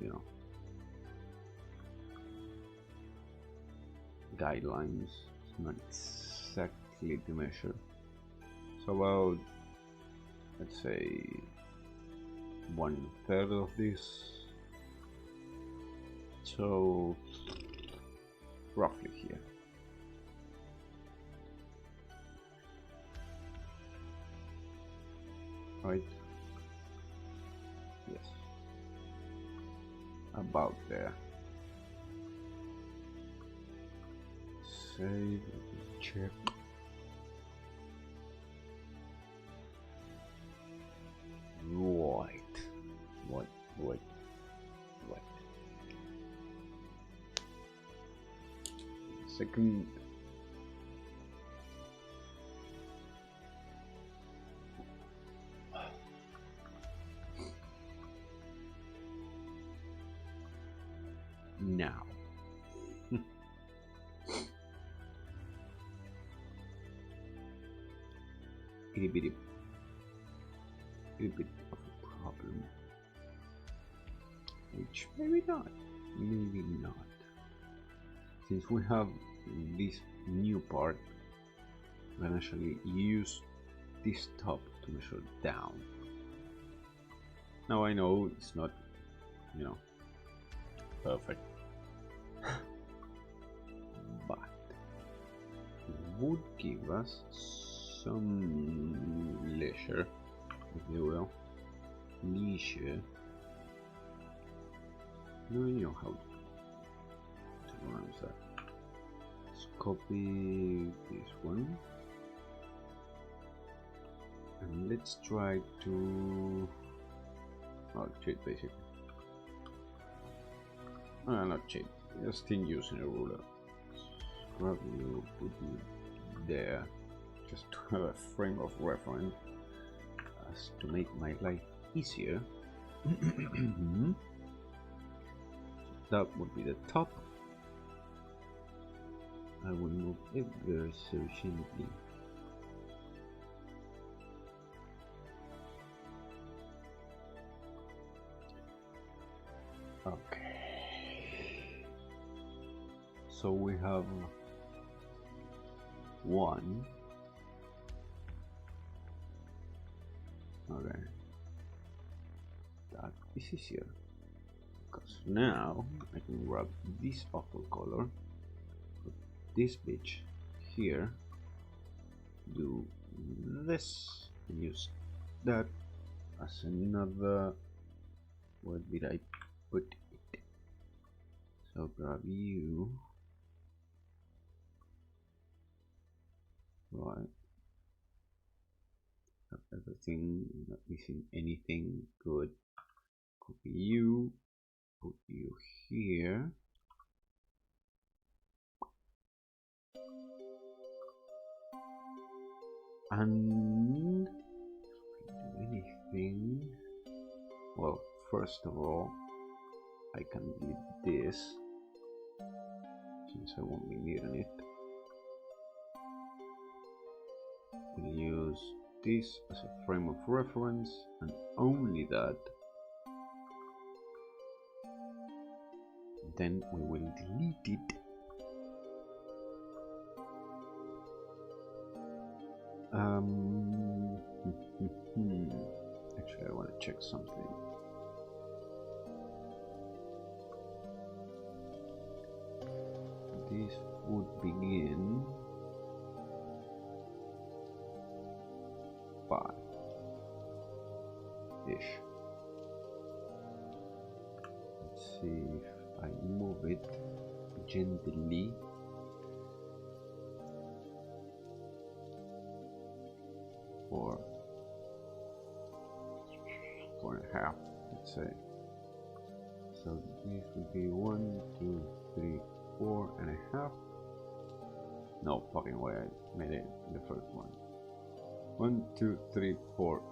you know, guidelines. It's not exactly the measure. So about, let's say, 1/3 of this. So roughly here. Right? Yes. About there. Save, check. Right. What? Second. Now. Itty bit of a problem. Which maybe not. Since we have this new part, we can actually use this top to measure down. Now I know it's not, you know, perfect, but it would give us some leisure, if you will. Leisure. No, you know how to pronounce that. Let's copy this one. And let's try to cheat basically. Not cheat, just think using a ruler. Grab you, put you there, just to have a frame of reference as to make my life easier. That would be the top. I will move it very so gently. Okay. So we have one. Okay. That is easier. Because now I can grab this awful color, put this bitch here, do this, and use that as another. Where did I put it? So grab you. Right. Have everything, not missing anything. Good. Copy you. Put you here. And do anything. Well, first of all, I can delete this since I won't be needing it. We'll use this as a frame of reference and only that. Then we will delete it. Actually, I want to check something. This would begin 5-ish. Let's see if I move it gently. For 4.5, let's say. So this would be 1, 2, 3, 4.5. No fucking way I made it the first one. 1, 2, 3, 4,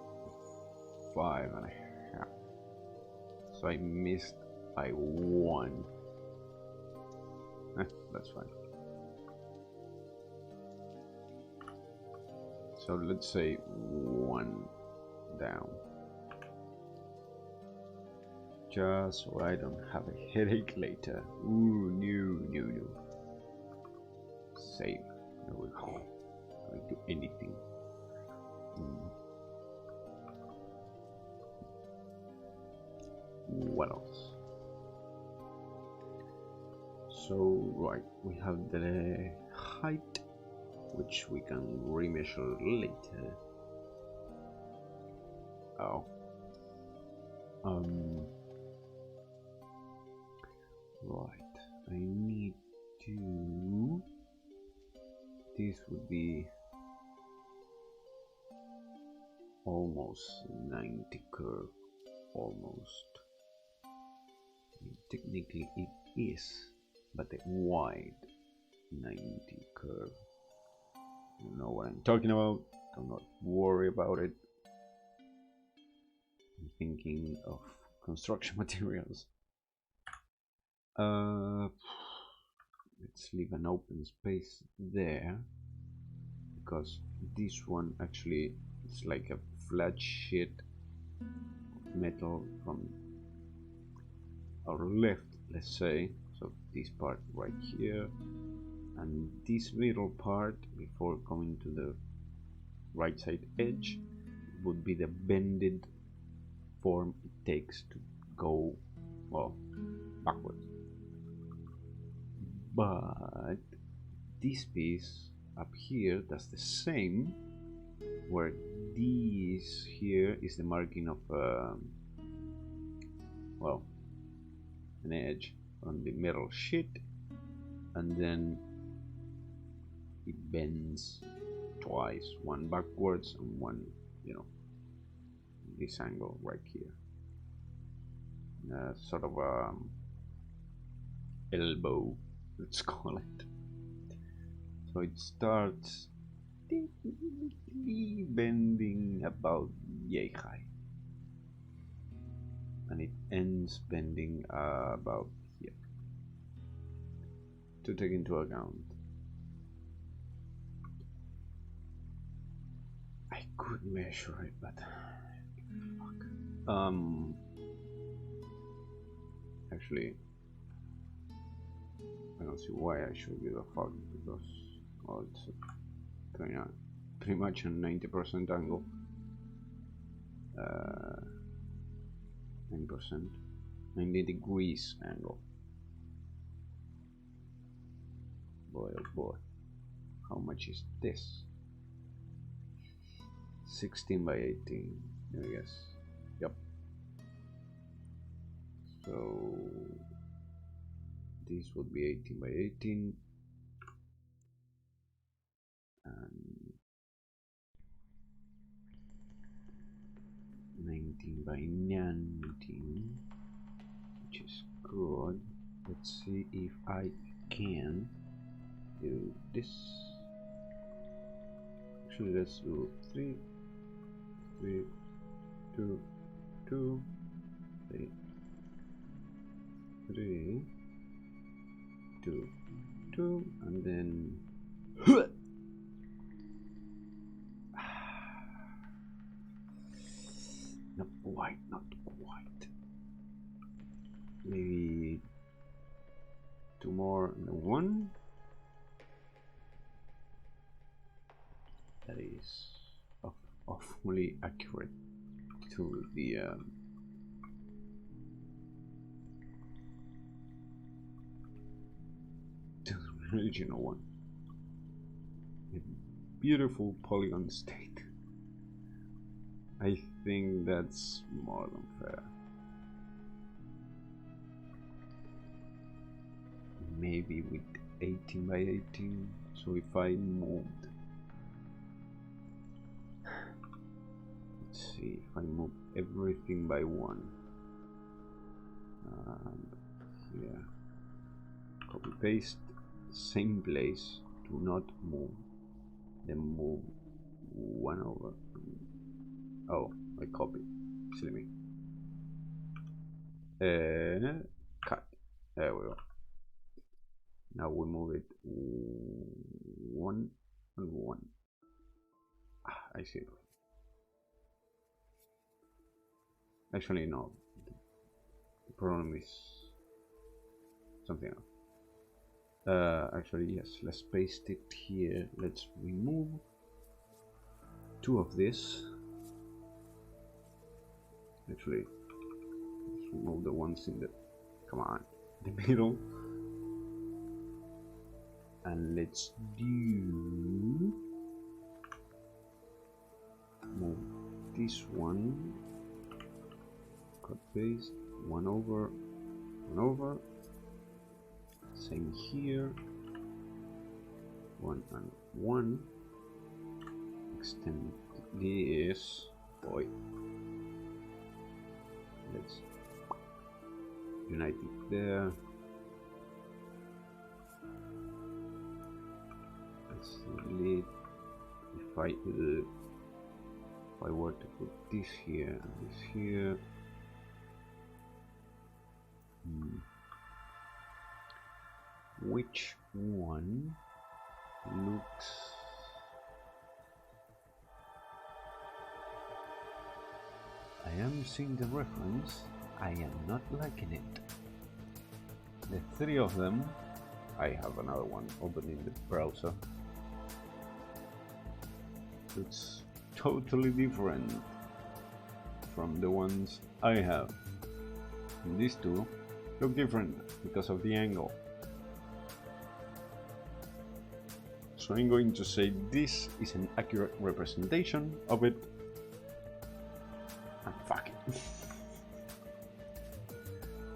5 and a half. So I missed by 1. That's fine. So let's say 1 down. Just so I don't have a headache later. Ooh, no. Save. There we go. I do anything. What else? So right, we have the height, which we can remeasure later. Oh. Right, I need to. This would be almost 90 curve, almost. I mean, technically it is, but a wide 90 curve. You know what I'm talking about, do not worry about it. I'm thinking of construction materials. Let's leave an open space there, because this one actually it's like a flat sheet of metal from our left, let's say. So this part right here, and this middle part before coming to the right side edge would be the bended form it takes to go, well, backwards. But this piece up here does the same, where this here is the marking of well, an edge on the metal sheet, and then it bends twice, one backwards and one, you know, this angle right here, sort of elbow, let's call it. So it starts bending about yay high, and it ends bending about here, to take into account. I could measure it, but fuck. Actually, I don't see why I should give a fuck, because, well, it's pretty much a 90% angle. 90%, 90 degrees angle. Boy, oh boy, how much is this? 16 by 18, I guess. Yep. So this would be 18 by 18, and 19 by 19, which is good. Let's see if I can do this. Actually, let's do 3, 3, 2, 2, 3, 3, 2, 2, and then not quite. Maybe 2 more and 1. That is awfully accurate to the original one. A beautiful polygon state. I think that's more than fair. Maybe with 18 by 18. So if I moved, let's see, if I move everything by 1, here, copy paste, same place, do not move, then move 1 over. Oh, I copied. Silly me. Cut. There we go. Now we move it 1 and 1. I see. Actually, no. The problem is something else. Actually, yes. Let's paste it here. Let's remove 2 of this. Actually, let's remove the ones in the. Come on, the middle. And let's do. Move this one. Cut paste. 1 over. 1 over. Same here. 1 and 1. Extend this. Boy. Let's unite it there. Let's delete. If I were to put this here and this here. Which one looks I am seeing the reference. I am not liking it. The 3 of them. I have another one open in the browser. It's totally different from the ones I have. And these 2 look different because of the angle. So I'm going to say this is an accurate representation of it. And fuck it.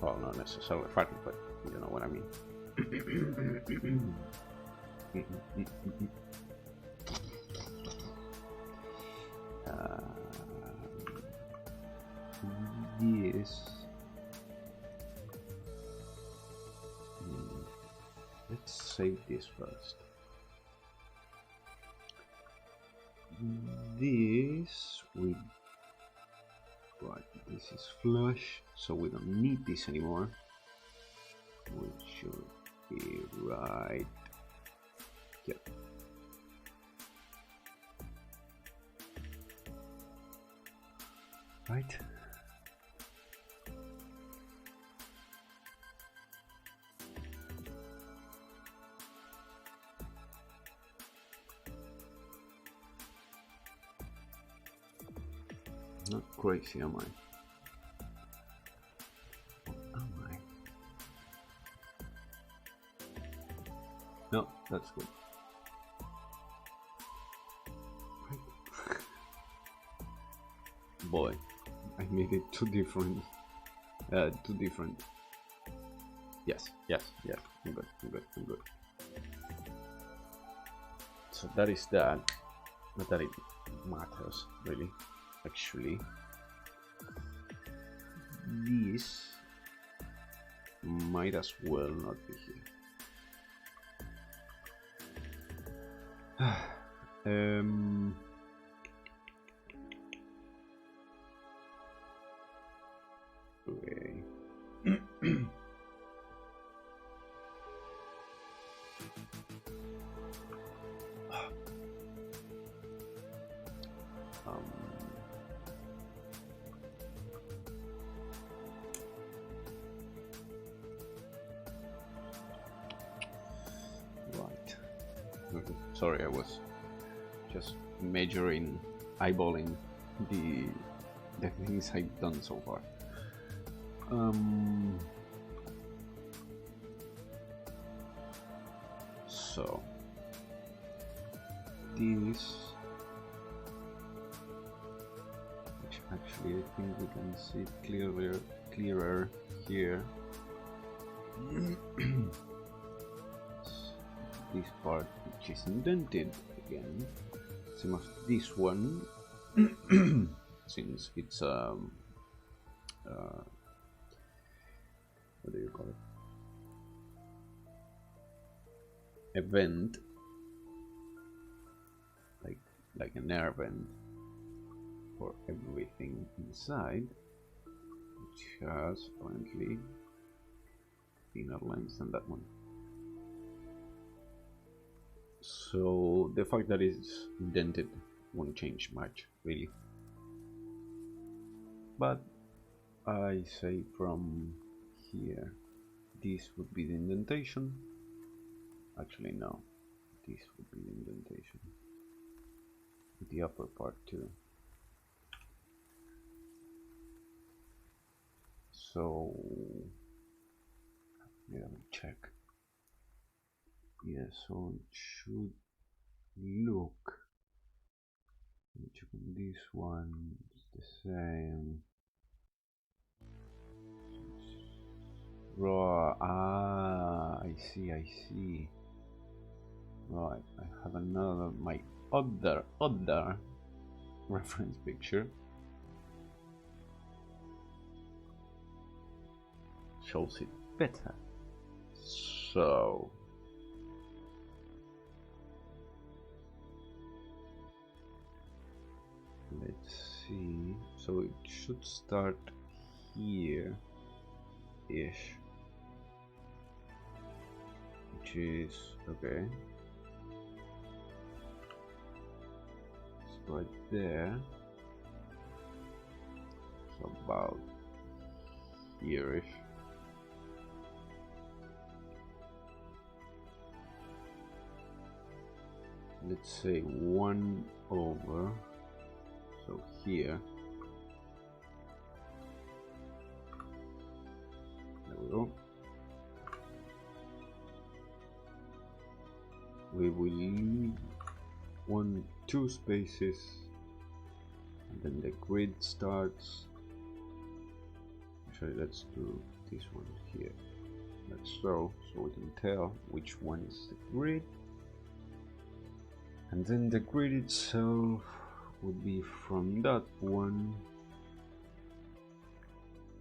Well, not necessarily fuck it, but you know what I mean. This. Let's save this first. This we. Right, this is flush, so we don't need this anymore. We should be right here. Right. Not crazy, am I? Am I? No, that's good. Boy, I made it too different. Too different. Yes. I'm good. So that is that. Not that it matters, really. Actually, this might as well not be here. Okay. Right. Okay. Sorry, I was just eyeballing the things I've done so far. So this, which actually I think we can see clearer here. This part which is indented again, same as this one, since it's what do you call it? Event, like an air vent for everything inside, which has apparently thinner lens than that one. So the fact that it's indented won't change much, really. But I say from here, this would be the indentation. Actually, no, this would be the indentation. The upper part too. So let me check. Yeah, so it should look. Let me check on this one. It's the same. Right. I see. Right. I have another, my other reference picture. Shows it better. So let's see. So it should start here ish, which is okay. It's right there. So about here ish. Let's say 1 over, so here, there we go. We will leave 2 spaces, and then the grid starts. Actually, let's do this one here. Let's so we can tell which one is the grid. And then the grid itself would be from that one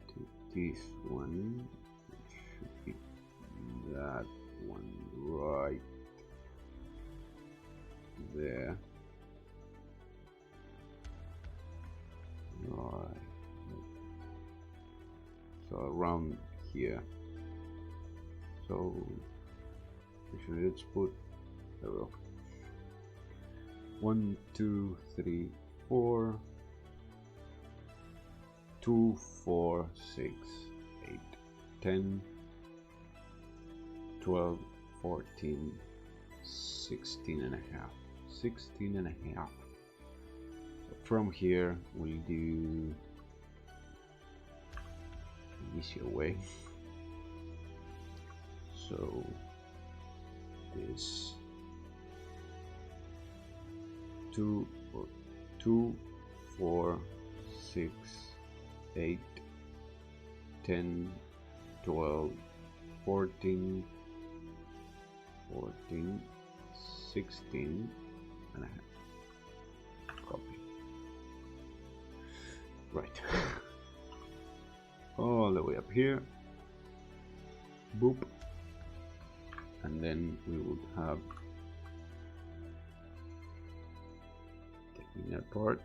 to this one, which should be that one right there. Right. So around here. So actually let's put 1, 2, 3, 4, 2, 4, 6, 8, 10, 12, 14, 16 and a half. 16 and a half. So from here we'll do the easier way. So this 2, 4, 6, 8, 10, 12, 14, 16 and a half. Copy. Right. All the way up here. Boop. And then we would have the inner part,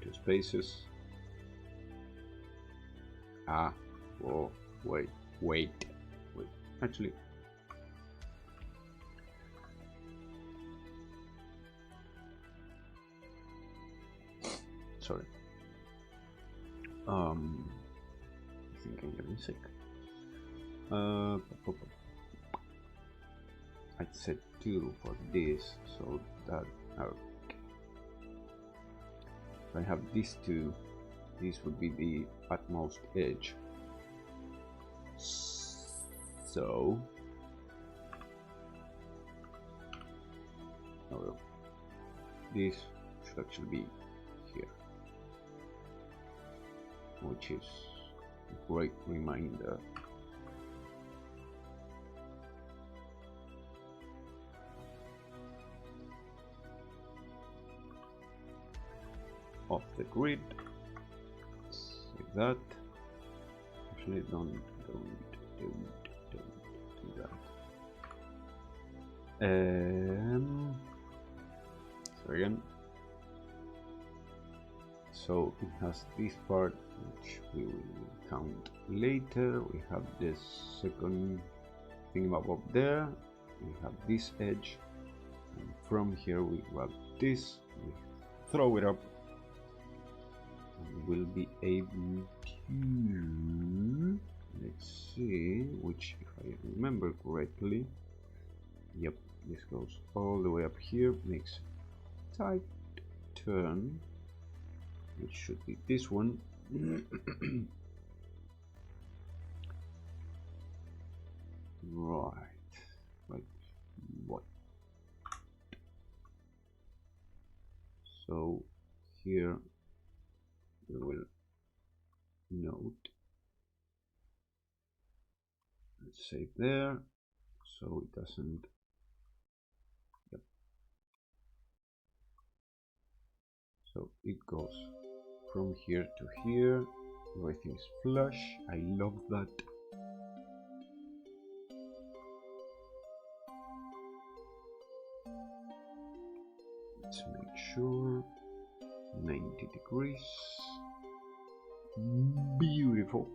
2 spaces. Whoa, wait. Actually, sorry. I think I'm getting sick. I said 2 for this, so that if I have these 2, this would be the utmost edge. So this should actually be here, which is a great reminder of the grid. Like that. Actually, don't do that. again. So it has this part which we will count later. We have this second thing up there. We have this edge, and from here we grab this, we throw it up, and we'll be able to, let's see, which, if I remember correctly, yep, this goes all the way up here, makes a tight turn, which should be this one. Right, like what? So here we will note, let's save there, so it doesn't, yep. So it goes from here to here, everything is flush. I love that. Let's make sure 90 degrees. Beautiful.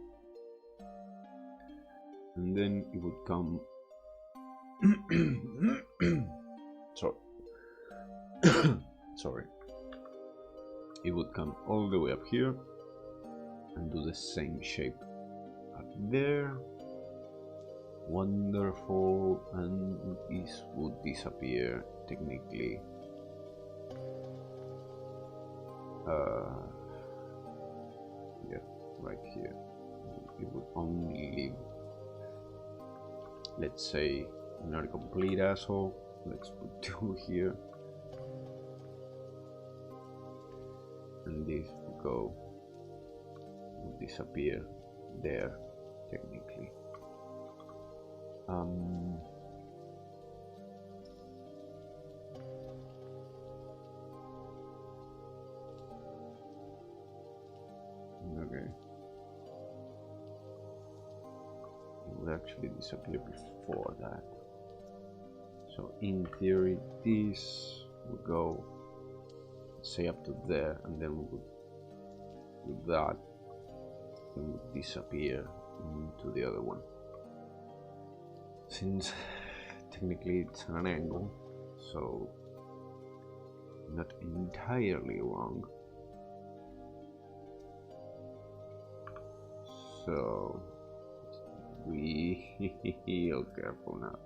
And then it would come sorry, it would come all the way up here and do the same shape up there. Wonderful. And this would disappear technically. Yeah, right here. It would only leave, let's say, not a complete asshole. Let's put 2 here, and this will disappear there technically. Okay, it would actually disappear before that. So in theory, this would go, say, up to there, and then we would do that, and would disappear into the other one. Since technically it's an angle, so not entirely wrong. So real careful now.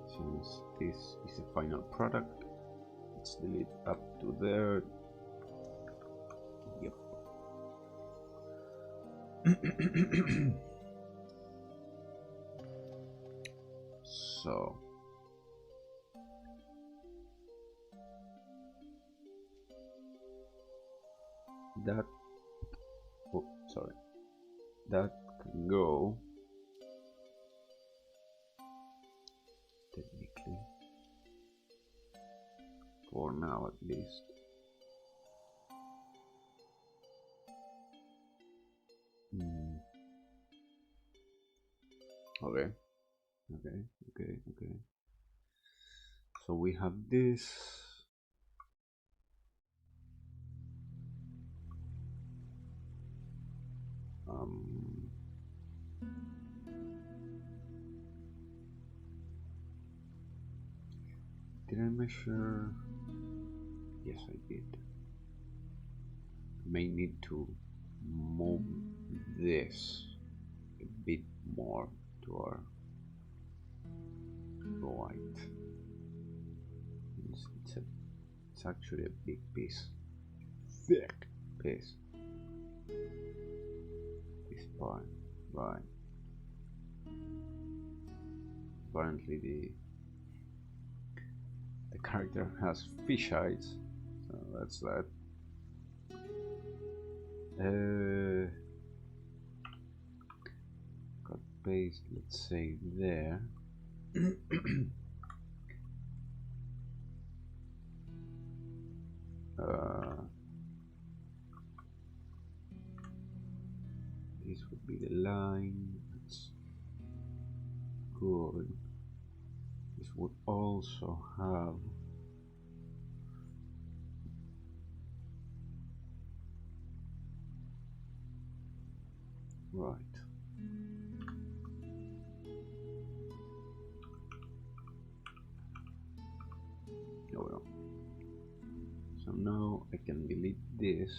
Since this is the final product, let's delete up to there. Yep. So that, oh, sorry, that can go technically, for now at least. Okay. So we have this. Did I measure? Yes, I did. May need to move this a bit more to our right. It's actually a big piece, thick piece. This part, right? Apparently the character has fish eyes, so that's that. Cut paste, let's say there. This would be the line. That's good. This would also have Right. Oh well. So now I can delete this.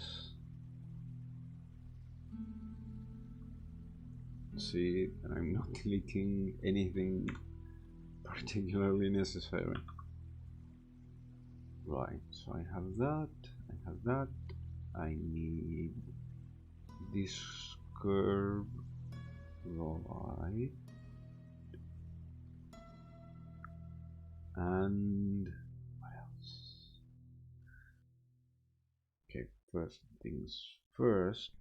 See that I'm not deleting anything particularly necessary. Right, so I have that, I need this curve right, and what else? Okay, first things first,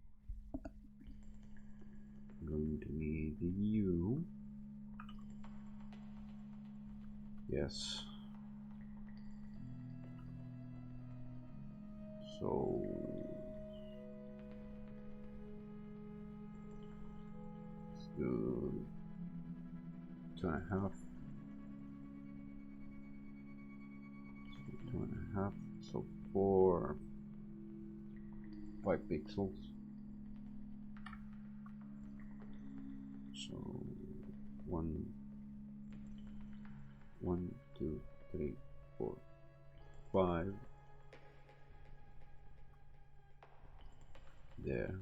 I'm going to need you. Yes. So 2.5, 2.5, so 5 pixels. So 1, 2, 3, 4, 5. There.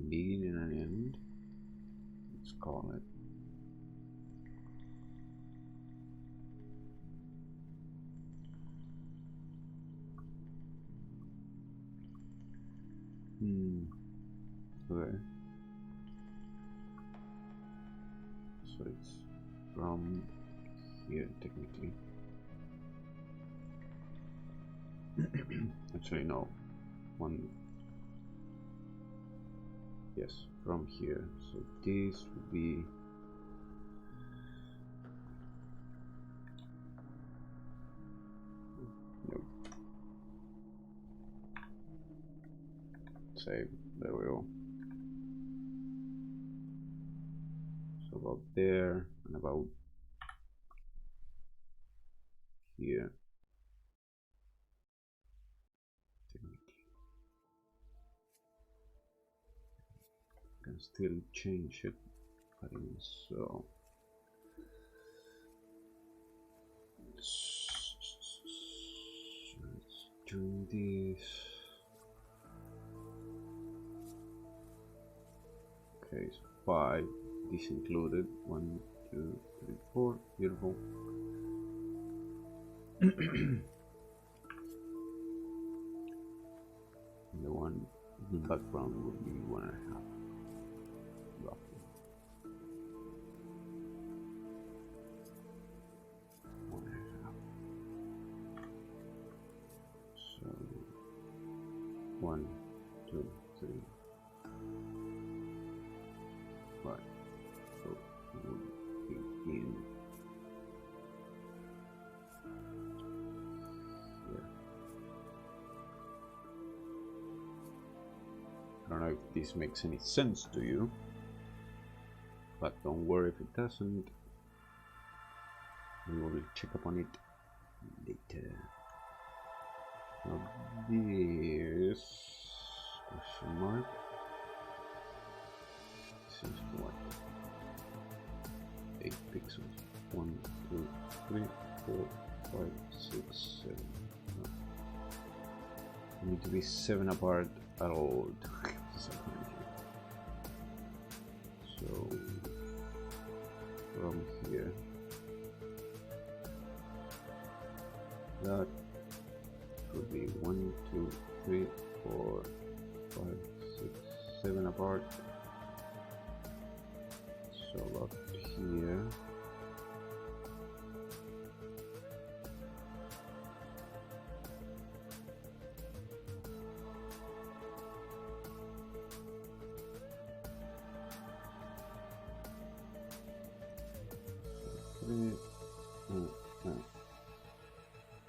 Beginning and end. Let's call it. Okay. So it's from here technically. Actually no. Yes, from here. So this would be save. There we go. So about there and about here. Can still change it, but so let's do this. Okay, so 5, this included. 1, 2, 3, 4. Beautiful. The one in the background would be 1.5, roughly. 1.5. So 1, 2, 3. Right. So it would begin here. I don't know if this makes any sense to you, but don't worry if it doesn't. We will check upon it later. Now this question mark. This is what? 8 pixels. 1, 2, 3, 4, 5, 6, 7. No. They need to be 7 apart at all times. So from here, that would be 1, 2, 3, 4, 5, 6, 7 apart. So up here.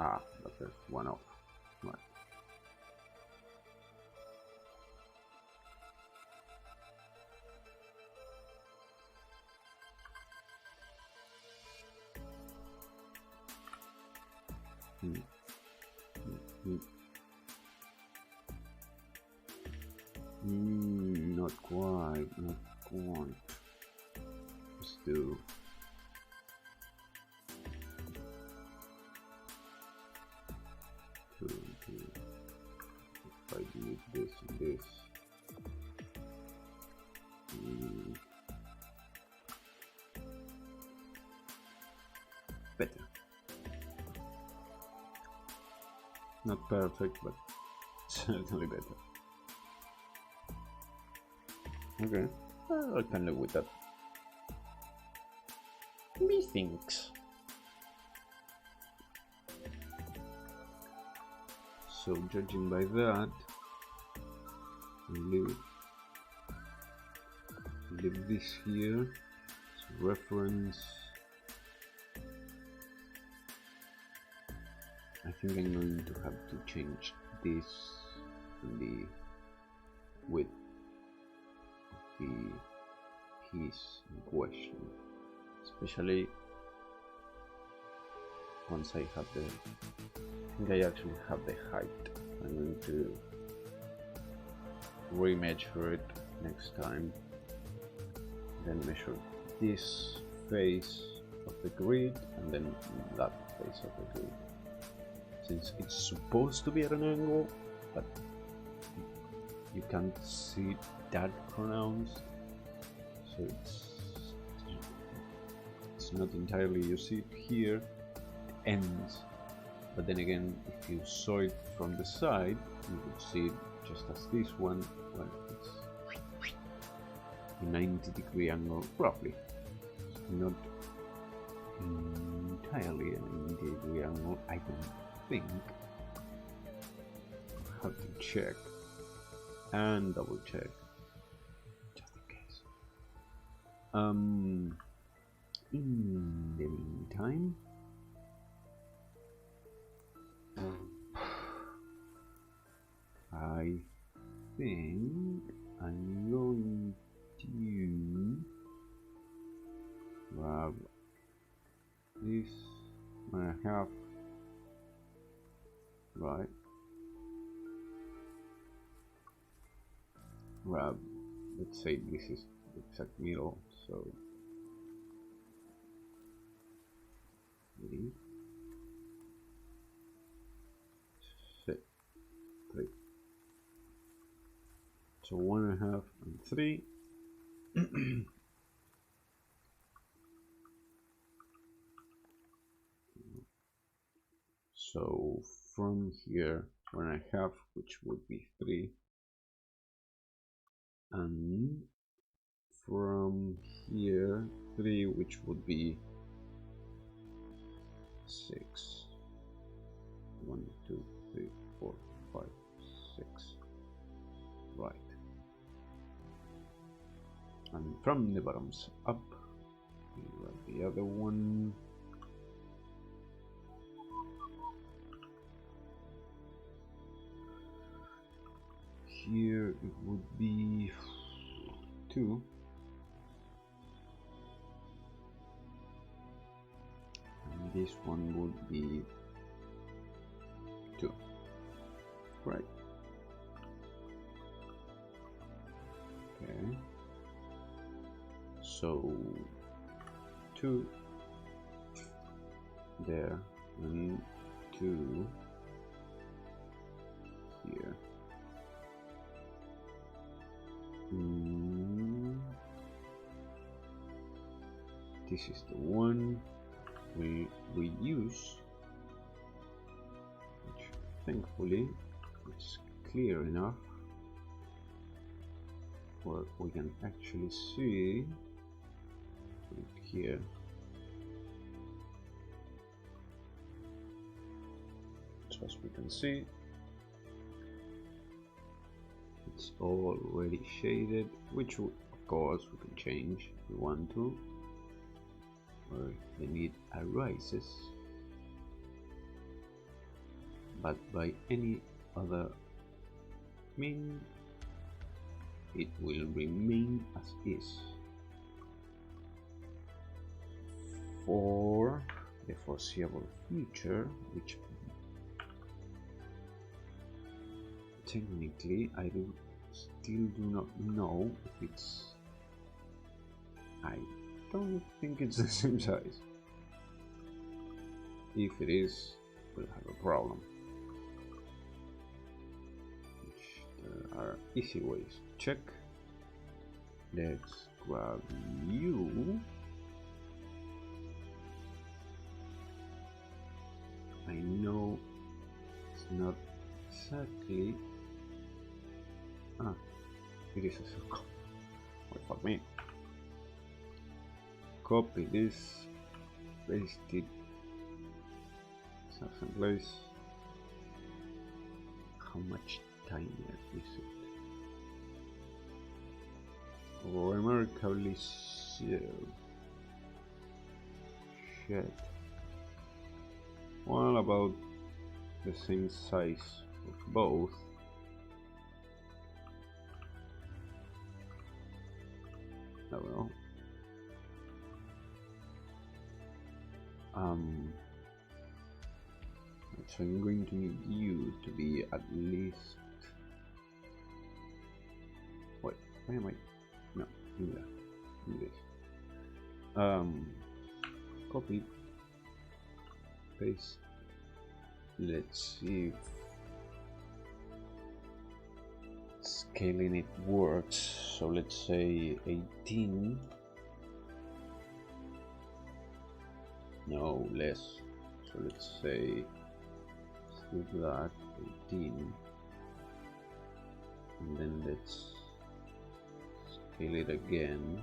Ah, okay, one off. Right. Not not quite. Let's do. If I do this and this. Better. Not perfect, but certainly better. Okay, I can live with that. Methinks. So judging by that, leave this here as reference. I think I'm going to have to change this and the width of the piece in question, especially once I have the. I think I actually have the height. I'm going to remeasure it next time, then measure this face of the grid and then that face of the grid. Since it's supposed to be at an angle, but you can't see that pronounced, so it's not entirely. You see it here, it ends, but then again, if you saw it from the side, you would see it just as this one, where it's a 90-degree angle, roughly. It's not entirely a 90-degree angle, I don't think. I have to check and double check just in case. In the meantime, I think I'm going to grab this 1.5. Right. Grab, let's say this is the exact middle, so 3, 6, 3. So 1.5 and 3. So from here 1.5, which would be 3, and from here 3, which would be 6. 1, 2, 3, 4, 5, 6. Right. And from the bottoms up, we grab the other one. Here it would be 2. And this one would be 2. Right. Okay. So 2 there and 2 here. This is the one we use, which thankfully it's clear enough where we can actually see it here. So as we can see, it's already shaded, which of course we can change if we want to, where the need arises, but by any other means it will remain as is for the foreseeable future, which technically I do Still do not know if it's... I don't think it's the same size. If it is, we'll have a problem. Which there are easy ways to check. Let's grab you. I know it's not exactly... Ah, it is a circle. Wait for me. Copy this, paste it someplace. How much tinier is it? Remarkably so. Shit. Well, about the same size of both. Oh well. So I'm going to need you to be at least... Wait, why am I... No, do that. Do this. Copy. Paste. Let's see if scaling it works. So let's say 18. No, less. So let's say do that 18, and then let's scale it again.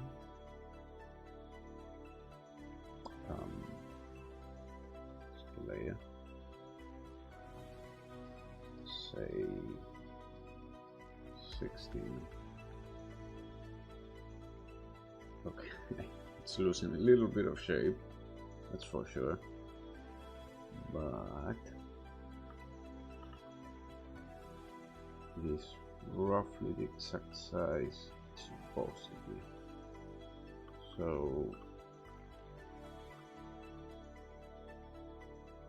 Scale layer. Say 16. Okay, it's losing a little bit of shape, that's for sure, but it is roughly the exact size it's supposed to be. So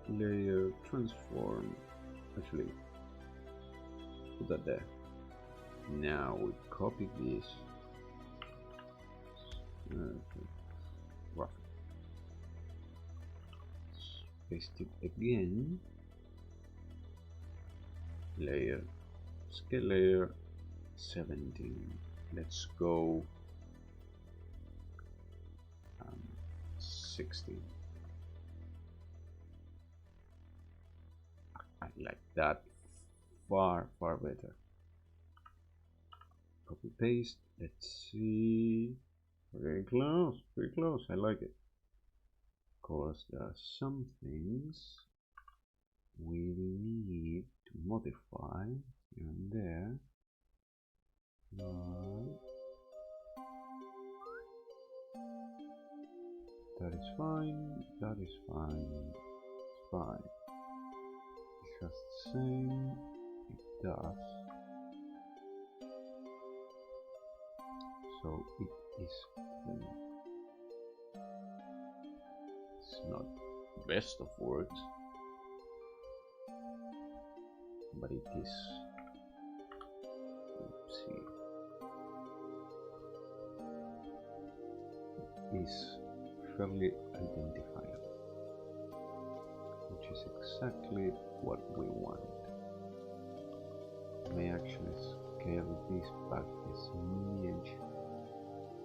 layer transform, actually put that there. Now we copy this, roughly paste it again, layer, scale layer 17, let's go 16. I like that far better. Copy paste, let's see, very close, pretty close, I like it. Of course there are some things we need to modify here and there. Right. That is fine, that is fine, it's fine. It has the same, it does. So it is it's not best of words, but it is, let's see, it is fairly identifiable, which is exactly what we want. I may actually scale this back a smidge.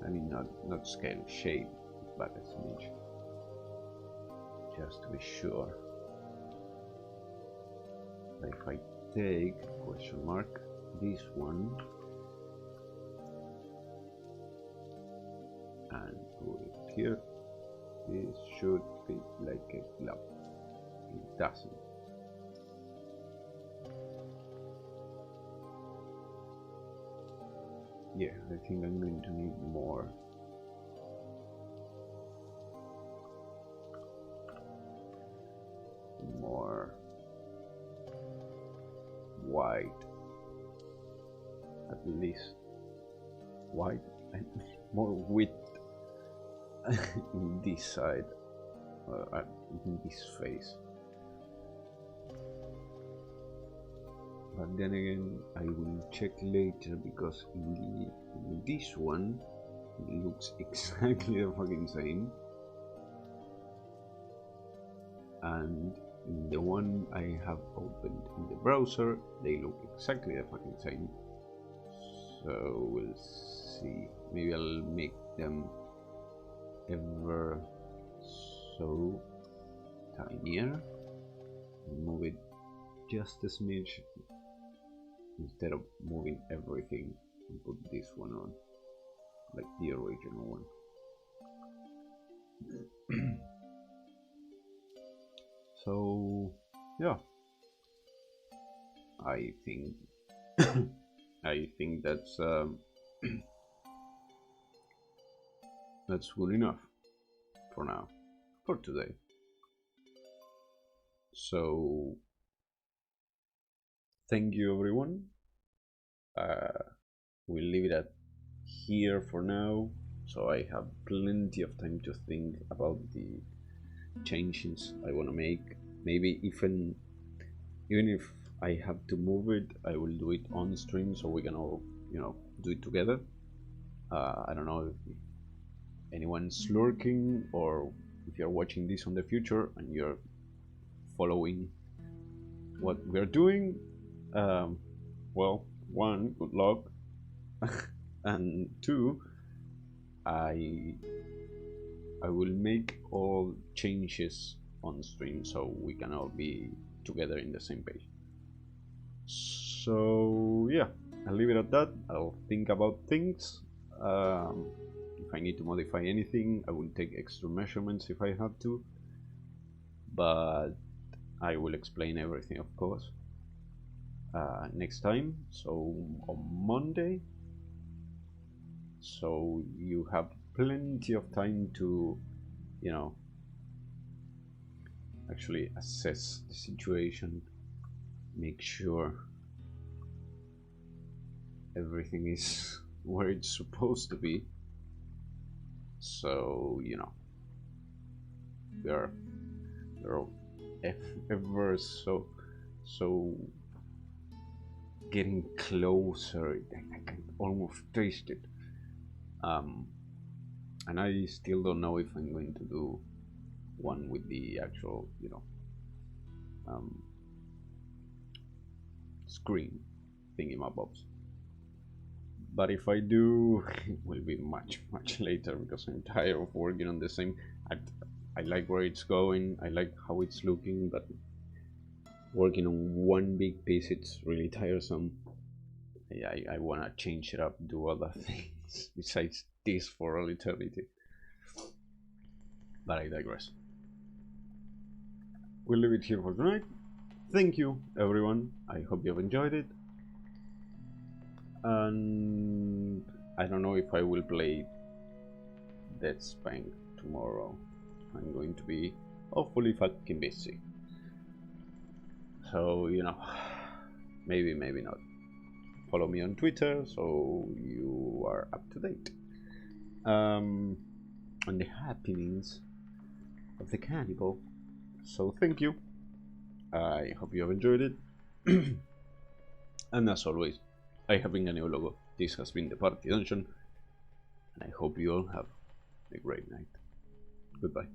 I mean, not scale, shape it back a smidge, just to be sure. But if I take question mark this one and put it here, this should fit like a glove. It doesn't. Yeah, I think I'm going to need more. White, at least white, and more width in this side, in this face. but then again I will check later, because in this one it looks exactly the fucking same, and in the one I have opened in the browser they look exactly the fucking same. So we'll see, maybe I'll make them ever so tinier and move it just a smidge instead of moving everything, and put this one on like the original one. So yeah, I think I think that's that's good enough for now, for today. So thank you everyone. We'll leave it at here for now, so I have plenty of time to think about the changes I want to make. Maybe even if I have to move it, I will do it on stream so we can all, do it together. I don't know if anyone's lurking, or if you're watching this on the future and you're following what we're doing. Well, one, good luck, and two, I will make all changes on stream so we can all be together in the same page. So yeah, I'll leave it at that. I'll think about things. If I need to modify anything, I will take extra measurements if I have to, but I will explain everything, of course, next time, so on Monday, so you have plenty of time to, actually assess the situation, make sure everything is where it's supposed to be. So we're ever so getting closer. I can almost taste it. And I still don't know if I'm going to do one with the actual, screen thingy-mabobs. But if I do, it will be much later, because I'm tired of working on the same. I like where it's going, I like how it's looking, but working on one big piece, it's really tiresome. I want to change it up, do other things besides this for all eternity. But I digress. We'll leave it here for tonight. Thank you everyone, I hope you have enjoyed it, and I don't know if I will play Dead Spank tomorrow. I'm going to be hopefully fucking busy, so maybe not. Follow me on Twitter so you are up to date on the happenings of the cannibal. So thank you, I hope you have enjoyed it. And as always, I have been Ganeologo. This has been the Party Dungeon, and I hope you all have a great night. Goodbye.